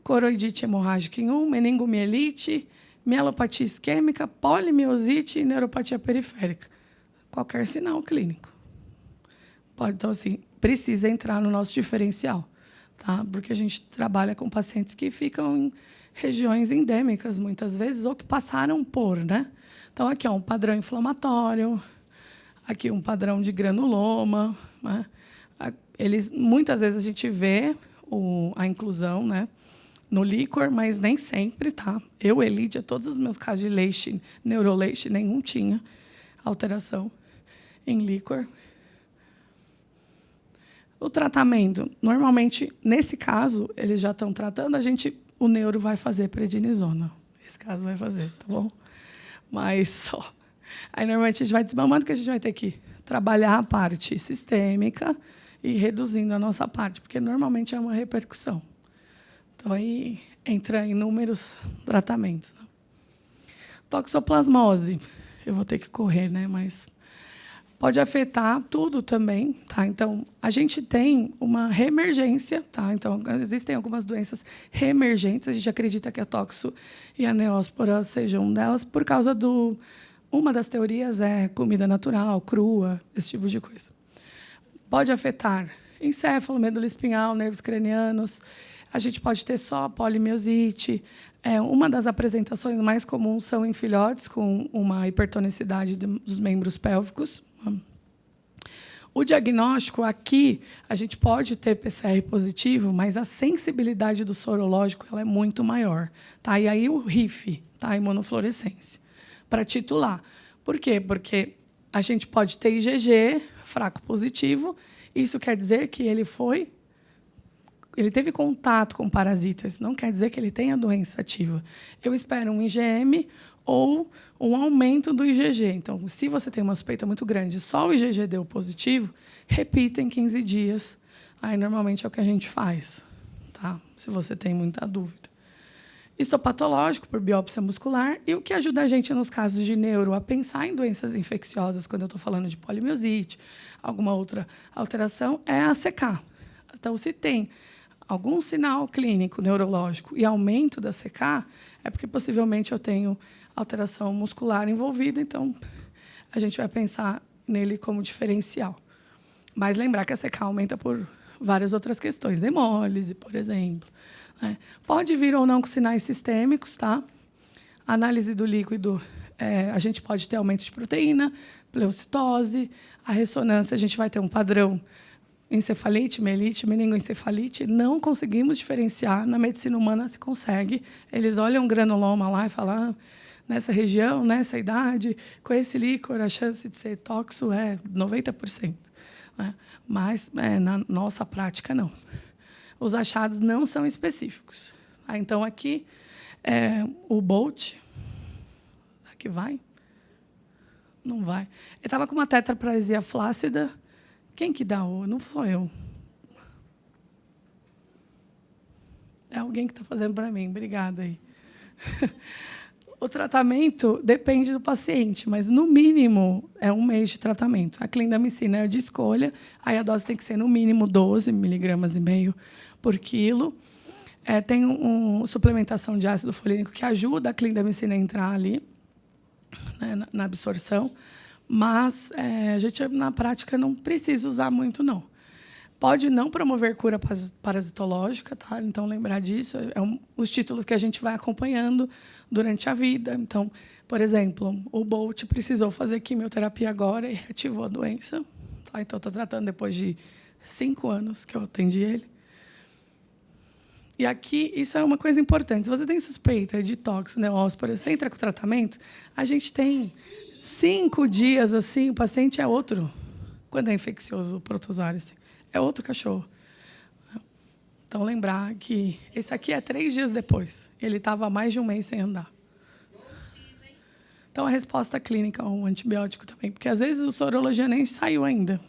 Speaker 2: coroidite hemorrágica em 1, meningomielite, mielopatia isquêmica, polimiosite e neuropatia periférica. Qualquer sinal clínico. Então, assim, precisa entrar no nosso diferencial, tá? Porque a gente trabalha com pacientes que ficam em regiões endêmicas, muitas vezes, ou que passaram por, né? Então, aqui um padrão inflamatório, aqui um padrão de granuloma, né? Muitas vezes a gente vê a inclusão, né, no líquor, mas nem sempre, tá? Eu, Elídia, todos os meus casos de leixe, neuroleixe, nenhum tinha alteração em líquor. O tratamento, normalmente, nesse caso, eles já estão tratando, o neuro vai fazer prednisona. Esse caso vai fazer, tá bom? Mas só. Aí, normalmente, a gente vai desmamando, que a gente vai ter que trabalhar a parte sistêmica e reduzindo a nossa parte, porque normalmente é uma repercussão. Então, aí entra inúmeros tratamentos. Toxoplasmose. Eu vou ter que correr, né? Mas pode afetar tudo também, tá? Então, a gente tem uma reemergência, tá? Então, existem algumas doenças reemergentes. A gente acredita que a toxo e a neóspora sejam uma delas, por causa uma das teorias é comida natural, crua, esse tipo de coisa. Pode afetar encéfalo, medula espinhal, nervos cranianos. A gente pode ter só polimiosite. Uma das apresentações mais comuns são em filhotes com uma hipertonicidade dos membros pélvicos. O diagnóstico aqui, a gente pode ter PCR positivo, mas a sensibilidade do sorológico ela é muito maior. Tá? E aí o RIF, tá? A imunofluorescência, para titular. Por quê? Porque a gente pode ter IgG, fraco positivo. Isso quer dizer que ele teve contato com parasitas. Não quer dizer que ele tenha doença ativa. Eu espero um IgM ou um aumento do IgG. Então, se você tem uma suspeita muito grande, só o IgG deu positivo, repita em 15 dias. Aí, normalmente, é o que a gente faz, tá? Se você tem muita dúvida. Histopatológico, por biópsia muscular, e o que ajuda a gente, nos casos de neuro, a pensar em doenças infecciosas, quando eu estou falando de polimiosite, alguma outra alteração, é a CK. Então, se tem algum sinal clínico neurológico e aumento da CK, é porque possivelmente eu tenho alteração muscular envolvida, então a gente vai pensar nele como diferencial. Mas lembrar que a CK aumenta por várias outras questões, hemólise, por exemplo. Pode vir ou não com sinais sistêmicos, tá? A análise do líquido a gente pode ter aumento de proteína, pleocitose. A ressonância, a gente vai ter um padrão encefalite, mielite, meningoencefalite. Não conseguimos diferenciar. Na medicina humana se consegue. Eles olham o granuloma lá e falam, nessa região, nessa idade, com esse líquor, a chance de ser tóxico é 90%. Né? Mas, na nossa prática, não. Os achados não são específicos. Então, aqui, o Bolt... Aqui vai? Não vai. Ele estava com uma tetraplasia flácida. Quem que dá o... Não sou eu. É alguém que está fazendo para mim. Obrigada aí. O tratamento depende do paciente, mas, no mínimo, é 1 mês de tratamento. A clindamicina é de escolha, aí a dose tem que ser, no mínimo, 12,5 miligramas por quilo. Tem suplementação de ácido folínico que ajuda a clindamicina a entrar ali, né, na absorção, mas a gente, na prática, não precisa usar muito, não. Pode não promover cura parasitológica, tá? Então, lembrar disso. Os títulos que a gente vai acompanhando durante a vida. Então, por exemplo, o Bolt precisou fazer quimioterapia agora e reativou a doença. Tá? Então, estou tratando depois de 5 anos que eu atendi ele. E aqui, isso é uma coisa importante. Se você tem suspeita de tóxico, neóspora, você entra com o tratamento, a gente tem 5 dias, assim, o paciente é outro. Quando é infeccioso, o protozoário, assim, é outro cachorro. Então, lembrar que esse aqui é 3 dias depois. Ele estava há mais de 1 mês sem andar. Então, a resposta clínica ao antibiótico também, porque, às vezes, o sorologia nem saiu ainda.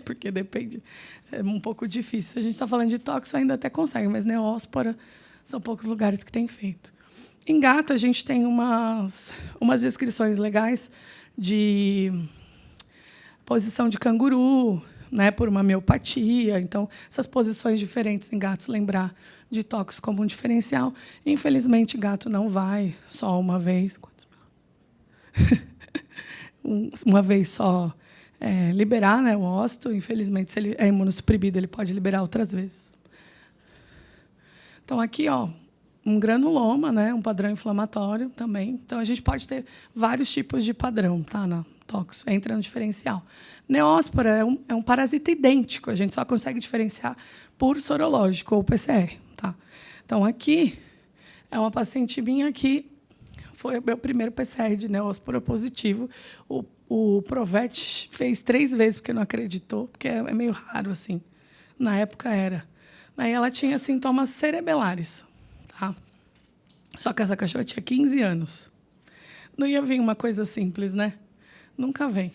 Speaker 2: Porque depende, é um pouco difícil. Se a gente está falando de tóxico, ainda até consegue, mas neóspora são poucos lugares que têm feito. Em gato, a gente tem umas descrições legais de posição de canguru, né, por uma miopatia. Então, essas posições diferentes em gatos, lembrar de tóxico como um diferencial. Infelizmente, gato não vai só uma vez. Uma vez só. Liberar, né, o ócito. Infelizmente, se ele é imunossuprimido, ele pode liberar outras vezes. Então, aqui, um granuloma, né, um padrão inflamatório também. Então, a gente pode ter vários tipos de padrão, tá, na tóxico, entra no diferencial. Neóspora é um parasita idêntico, a gente só consegue diferenciar por sorológico ou PCR. Tá? Então, aqui é uma paciente minha que foi o meu primeiro PCR de neóspora positivo. O Provete fez 3 vezes, porque não acreditou, porque é meio raro, assim. Na época era. Aí ela tinha sintomas cerebelares. Tá? Só que essa cachorra tinha 15 anos. Não ia vir uma coisa simples, né? Nunca vem.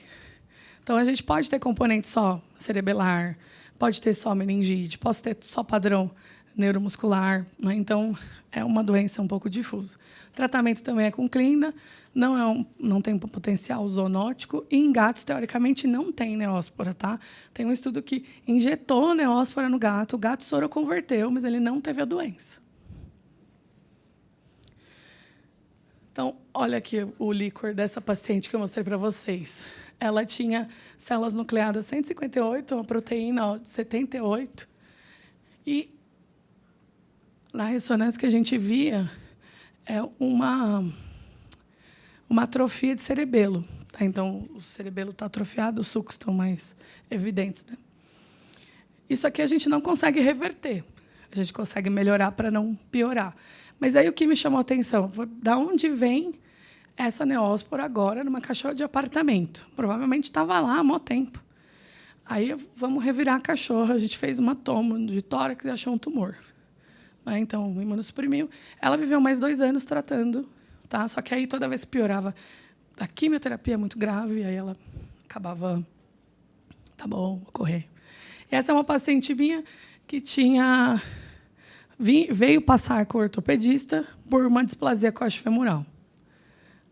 Speaker 2: Então, a gente pode ter componente só cerebelar, pode ter só meningite, pode ter só padrão neuromuscular. Né? Então, é uma doença um pouco difusa. O tratamento também é com clinda, não tem potencial zoonótico, e em gatos, teoricamente, não tem neóspora. Tá? Tem um estudo que injetou neóspora no gato, o gato soroconverteu, mas ele não teve a doença. Então, olha aqui o líquor dessa paciente que eu mostrei para vocês. Ela tinha células nucleadas 158, uma proteína de 78. E, na ressonância que a gente via, é uma atrofia de cerebelo. Tá? Então, o cerebelo está atrofiado, os sucos estão mais evidentes. Né? Isso aqui a gente não consegue reverter. A gente consegue melhorar para não piorar. Mas aí o que me chamou a atenção? Da onde vem essa neóspora agora numa cachorra de apartamento? Provavelmente estava lá há muito tempo. Aí vamos revirar a cachorra. A gente fez uma toma de tórax e achou um tumor. Então, imunossuprimiu. Ela viveu mais 2 anos tratando. Tá? Só que aí, toda vez que piorava, a quimioterapia é muito grave, aí ela acabava... Tá bom, vou correr. E essa é uma paciente minha que tinha... veio passar com o ortopedista por uma displasia coxofemoral.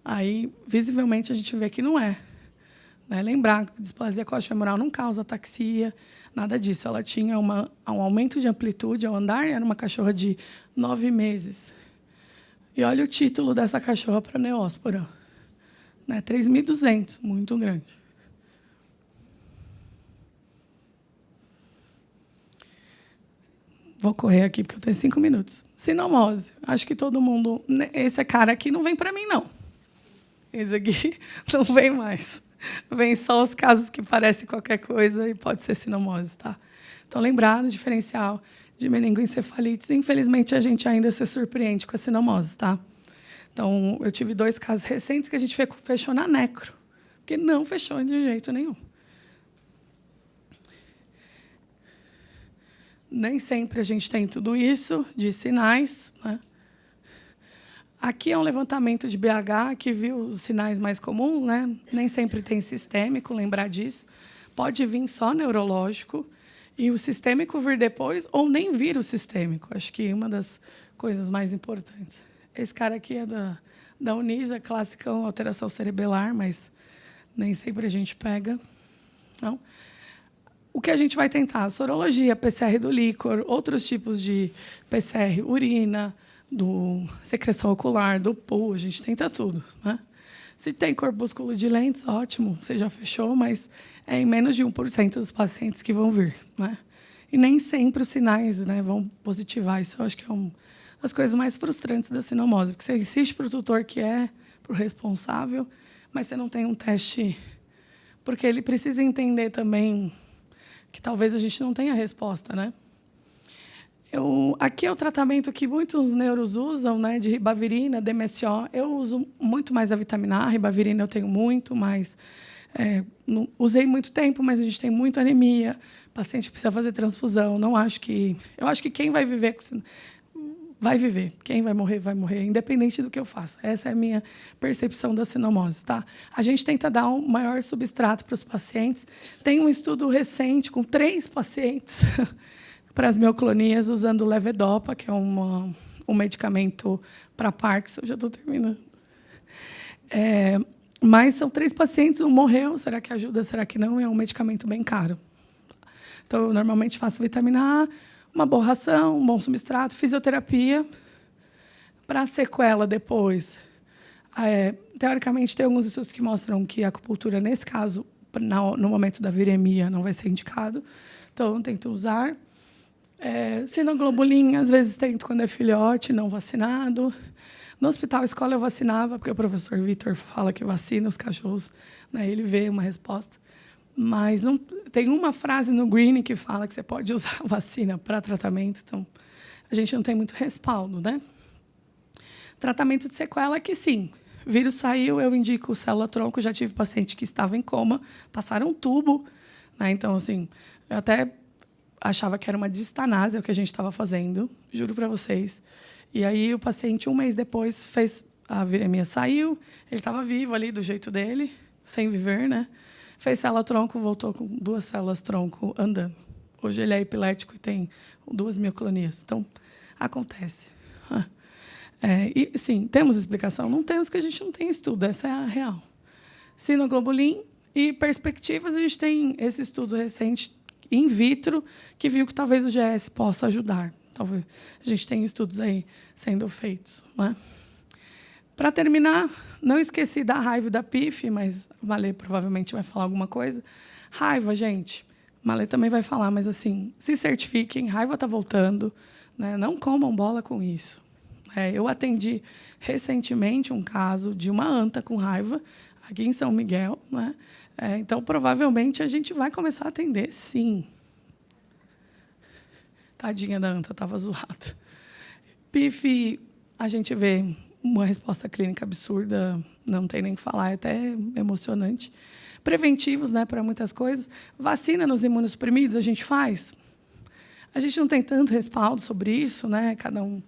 Speaker 2: Aí, visivelmente, a gente vê que não é. Né? Lembrar que displasia coxofemoral não causa ataxia, nada disso. Ela tinha um aumento de amplitude ao andar, era uma cachorra de 9 meses. E olha o título dessa cachorra para neóspora. Né? 3.200, muito grande. Vou correr aqui, porque eu tenho 5 minutos. Sinomose. Acho que todo mundo... Esse cara aqui não vem para mim, não. Esse aqui não vem mais. Vem só os casos que parecem qualquer coisa e pode ser sinomose, tá? Então, lembrar do diferencial de meningoencefalites. Infelizmente, a gente ainda se surpreende com a sinomose, tá? Então, eu tive 2 casos recentes que a gente fechou na necro, que não fechou de jeito nenhum. Nem sempre a gente tem tudo isso de sinais, né? Aqui é um levantamento de BH que viu os sinais mais comuns, né? Nem sempre tem sistêmico, lembrar disso. Pode vir só neurológico e o sistêmico vir depois ou nem vir o sistêmico. Acho que é uma das coisas mais importantes. Esse cara aqui é da Unisa, classicão, alteração cerebelar, mas nem sempre a gente pega. Não. O que a gente vai tentar? Sorologia, PCR do líquor, outros tipos de PCR, urina, do secreção ocular, do poo, a gente tenta tudo, né? Se tem corpúsculo de lentes, ótimo, você já fechou, mas é em menos de 1% dos pacientes que vão vir, né? E nem sempre os sinais, né, vão positivar. Isso eu acho que é uma das coisas mais frustrantes da sinomose, porque você insiste para o tutor que é para o responsável, mas você não tem um teste, porque ele precisa entender também que talvez a gente não tenha resposta, né? Aqui é o tratamento que muitos neuros usam, né, de ribavirina, DMSO. Eu uso muito mais a vitamina A, ribavirina eu tenho muito, mas não, usei muito tempo, mas a gente tem muita anemia, o paciente precisa fazer transfusão. Eu acho que quem vai viver vai viver, quem vai morrer, independente do que eu faça. Essa é a minha percepção da sinomose, tá? A gente tenta dar um maior substrato para os pacientes. Tem um estudo recente com 3 pacientes para as mioclonias usando levodopa, que é um medicamento para Parkinson. Já estou terminando. Mas são 3 pacientes, um morreu. Será que ajuda? Será que não? É um medicamento bem caro. Então, eu normalmente faço vitamina A, uma boa ração, um bom substrato, fisioterapia. Para a sequela depois, teoricamente, tem alguns estudos que mostram que a acupuntura, nesse caso, no momento da viremia, não vai ser indicado. Então, eu tento usar. Sinoglobulin, às vezes tento quando é filhote, não vacinado. No hospital escola eu vacinava, porque o professor Vitor fala que vacina os cachorros, né, ele vê uma resposta. Mas não, tem uma frase no Green que fala que você pode usar vacina para tratamento, então a gente não tem muito respaldo, né? Tratamento de sequela que sim, vírus saiu, eu indico célula-tronco, já tive paciente que estava em coma, passaram um tubo, né? Então, assim, eu até achava que era uma distanásia o que a gente estava fazendo, juro para vocês. E aí o paciente, um mês depois, fez a viremia, saiu, ele estava vivo ali do jeito dele, sem viver, né? Fez célula-tronco, voltou com 2 células-tronco andando. Hoje ele é epilético e tem 2 mioclonias. Então, acontece. E, sim, temos explicação? Não temos, porque a gente não tem estudo, essa é a real. Sinoglobulin e perspectivas, a gente tem esse estudo recente in vitro, que viu que talvez o GS possa ajudar. Talvez a gente tem estudos aí sendo feitos, né? Para terminar, não esqueci da raiva e da PIF, mas a Malê provavelmente vai falar alguma coisa. Raiva, gente, Malê também vai falar, mas assim, se certifiquem, raiva está voltando, né? Não comam bola com isso. Eu atendi recentemente um caso de uma anta com raiva, aqui em São Miguel, né? Então, provavelmente, a gente vai começar a atender, sim. Tadinha da anta, estava zoada. PIF, a gente vê uma resposta clínica absurda, não tem nem o que falar, é até emocionante. Preventivos, né, para muitas coisas. Vacina nos imunossuprimidos, a gente faz. A gente não tem tanto respaldo sobre isso, né? Cada um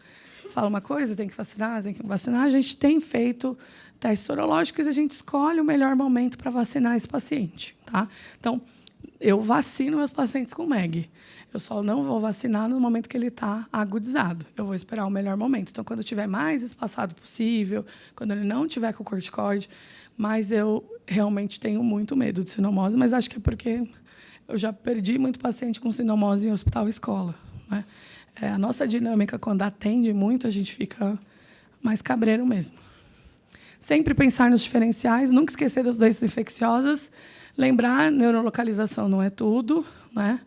Speaker 2: fala uma coisa, tem que vacinar, tem que vacinar. A gente tem feito testes sorológicos e a gente escolhe o melhor momento para vacinar esse paciente, tá? Então, eu vacino meus pacientes com MEG. Eu só não vou vacinar no momento que ele está agudizado. Eu vou esperar o melhor momento. Então, quando estiver mais espaçado possível, quando ele não tiver com corticoide, mas eu realmente tenho muito medo de sinomose, mas acho que é porque eu já perdi muito paciente com sinomose em hospital e escola, né? A nossa dinâmica, quando atende muito, a gente fica mais cabreiro mesmo. Sempre pensar nos diferenciais, nunca esquecer das doenças infecciosas, lembrar, neurolocalização não é tudo, né?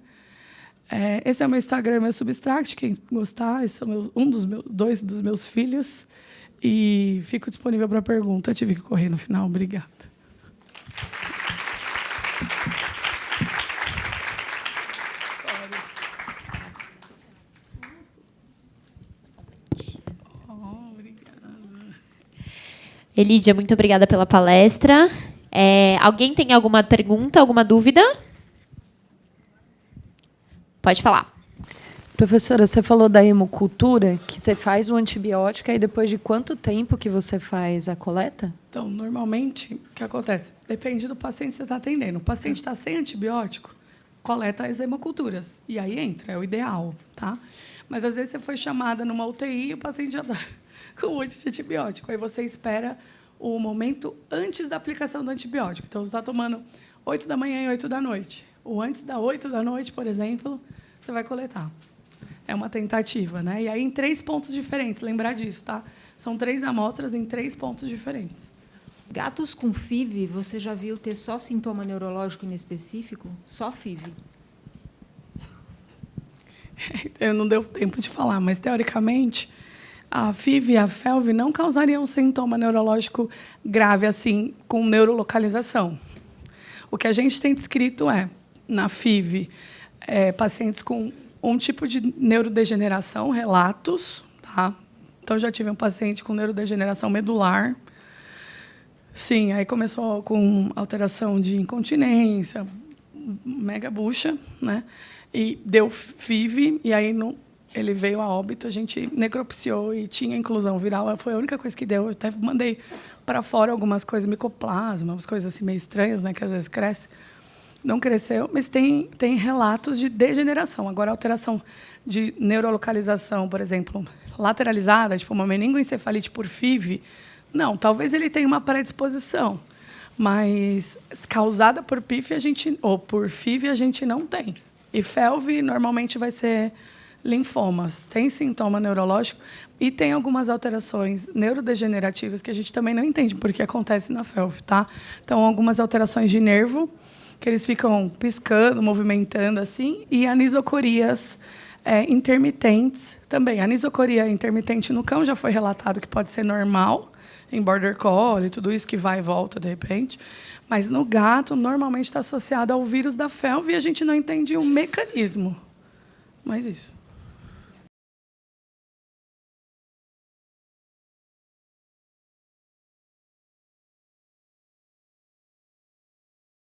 Speaker 2: Esse é o meu Instagram, meu Substract, quem gostar, esse é dois dos meus filhos. E fico disponível para pergunta. Tive que correr no final. Obrigada.
Speaker 1: Elídia, muito obrigada pela palestra. Alguém tem alguma pergunta, alguma dúvida? Pode falar.
Speaker 3: Professora, você falou da hemocultura, que você faz o antibiótico e depois de quanto tempo que você faz a coleta?
Speaker 2: Então, normalmente, o que acontece? Depende do paciente que você está atendendo. O paciente está sem antibiótico, coleta as hemoculturas. E aí entra, é o ideal, tá? Mas, às vezes, você foi chamada numa UTI e o paciente já está com um monte de antibiótico. Aí você espera o momento antes da aplicação do antibiótico. Então, você está tomando 8 da manhã e 8 da noite. Ou antes da 8 da noite, por exemplo, você vai coletar. É uma tentativa, né? E aí em 3 pontos diferentes, lembrar disso, tá? São 3 amostras em 3 pontos diferentes.
Speaker 4: Gatos com FIV, você já viu ter só sintoma neurológico inespecífico? Só FIV?
Speaker 2: Eu não deu tempo de falar, mas, teoricamente, a FIV e a FeLV não causariam um sintoma neurológico grave, assim, com neurolocalização. O que a gente tem descrito na FIV, pacientes com um tipo de neurodegeneração, relatos, tá? Então, já tive um paciente com neurodegeneração medular. Sim, aí começou com alteração de incontinência, mega bucha, né? E deu FIV, e aí ele veio a óbito, a gente necropsiou e tinha inclusão viral. Foi a única coisa que deu. Eu até mandei para fora algumas coisas, micoplasma, umas coisas assim meio estranhas, né? Que às vezes cresce. Não cresceu, mas tem relatos de degeneração. Agora, alteração de neurolocalização, por exemplo, lateralizada, tipo uma meningoencefalite por FIV, não, talvez ele tenha uma predisposição, mas causada por PIF ou por FIV a gente não tem. E FeLV normalmente vai ser linfomas. Tem sintoma neurológico e tem algumas alterações neurodegenerativas que a gente também não entende por que acontece na FeLV, tá? Então, algumas alterações de nervo, que eles ficam piscando, movimentando assim, e anisocorias intermitentes também. A anisocoria intermitente no cão já foi relatado que pode ser normal, em border collie, tudo isso que vai e volta de repente, mas no gato normalmente está associado ao vírus da FeLV e a gente não entende o mecanismo. Mas isso.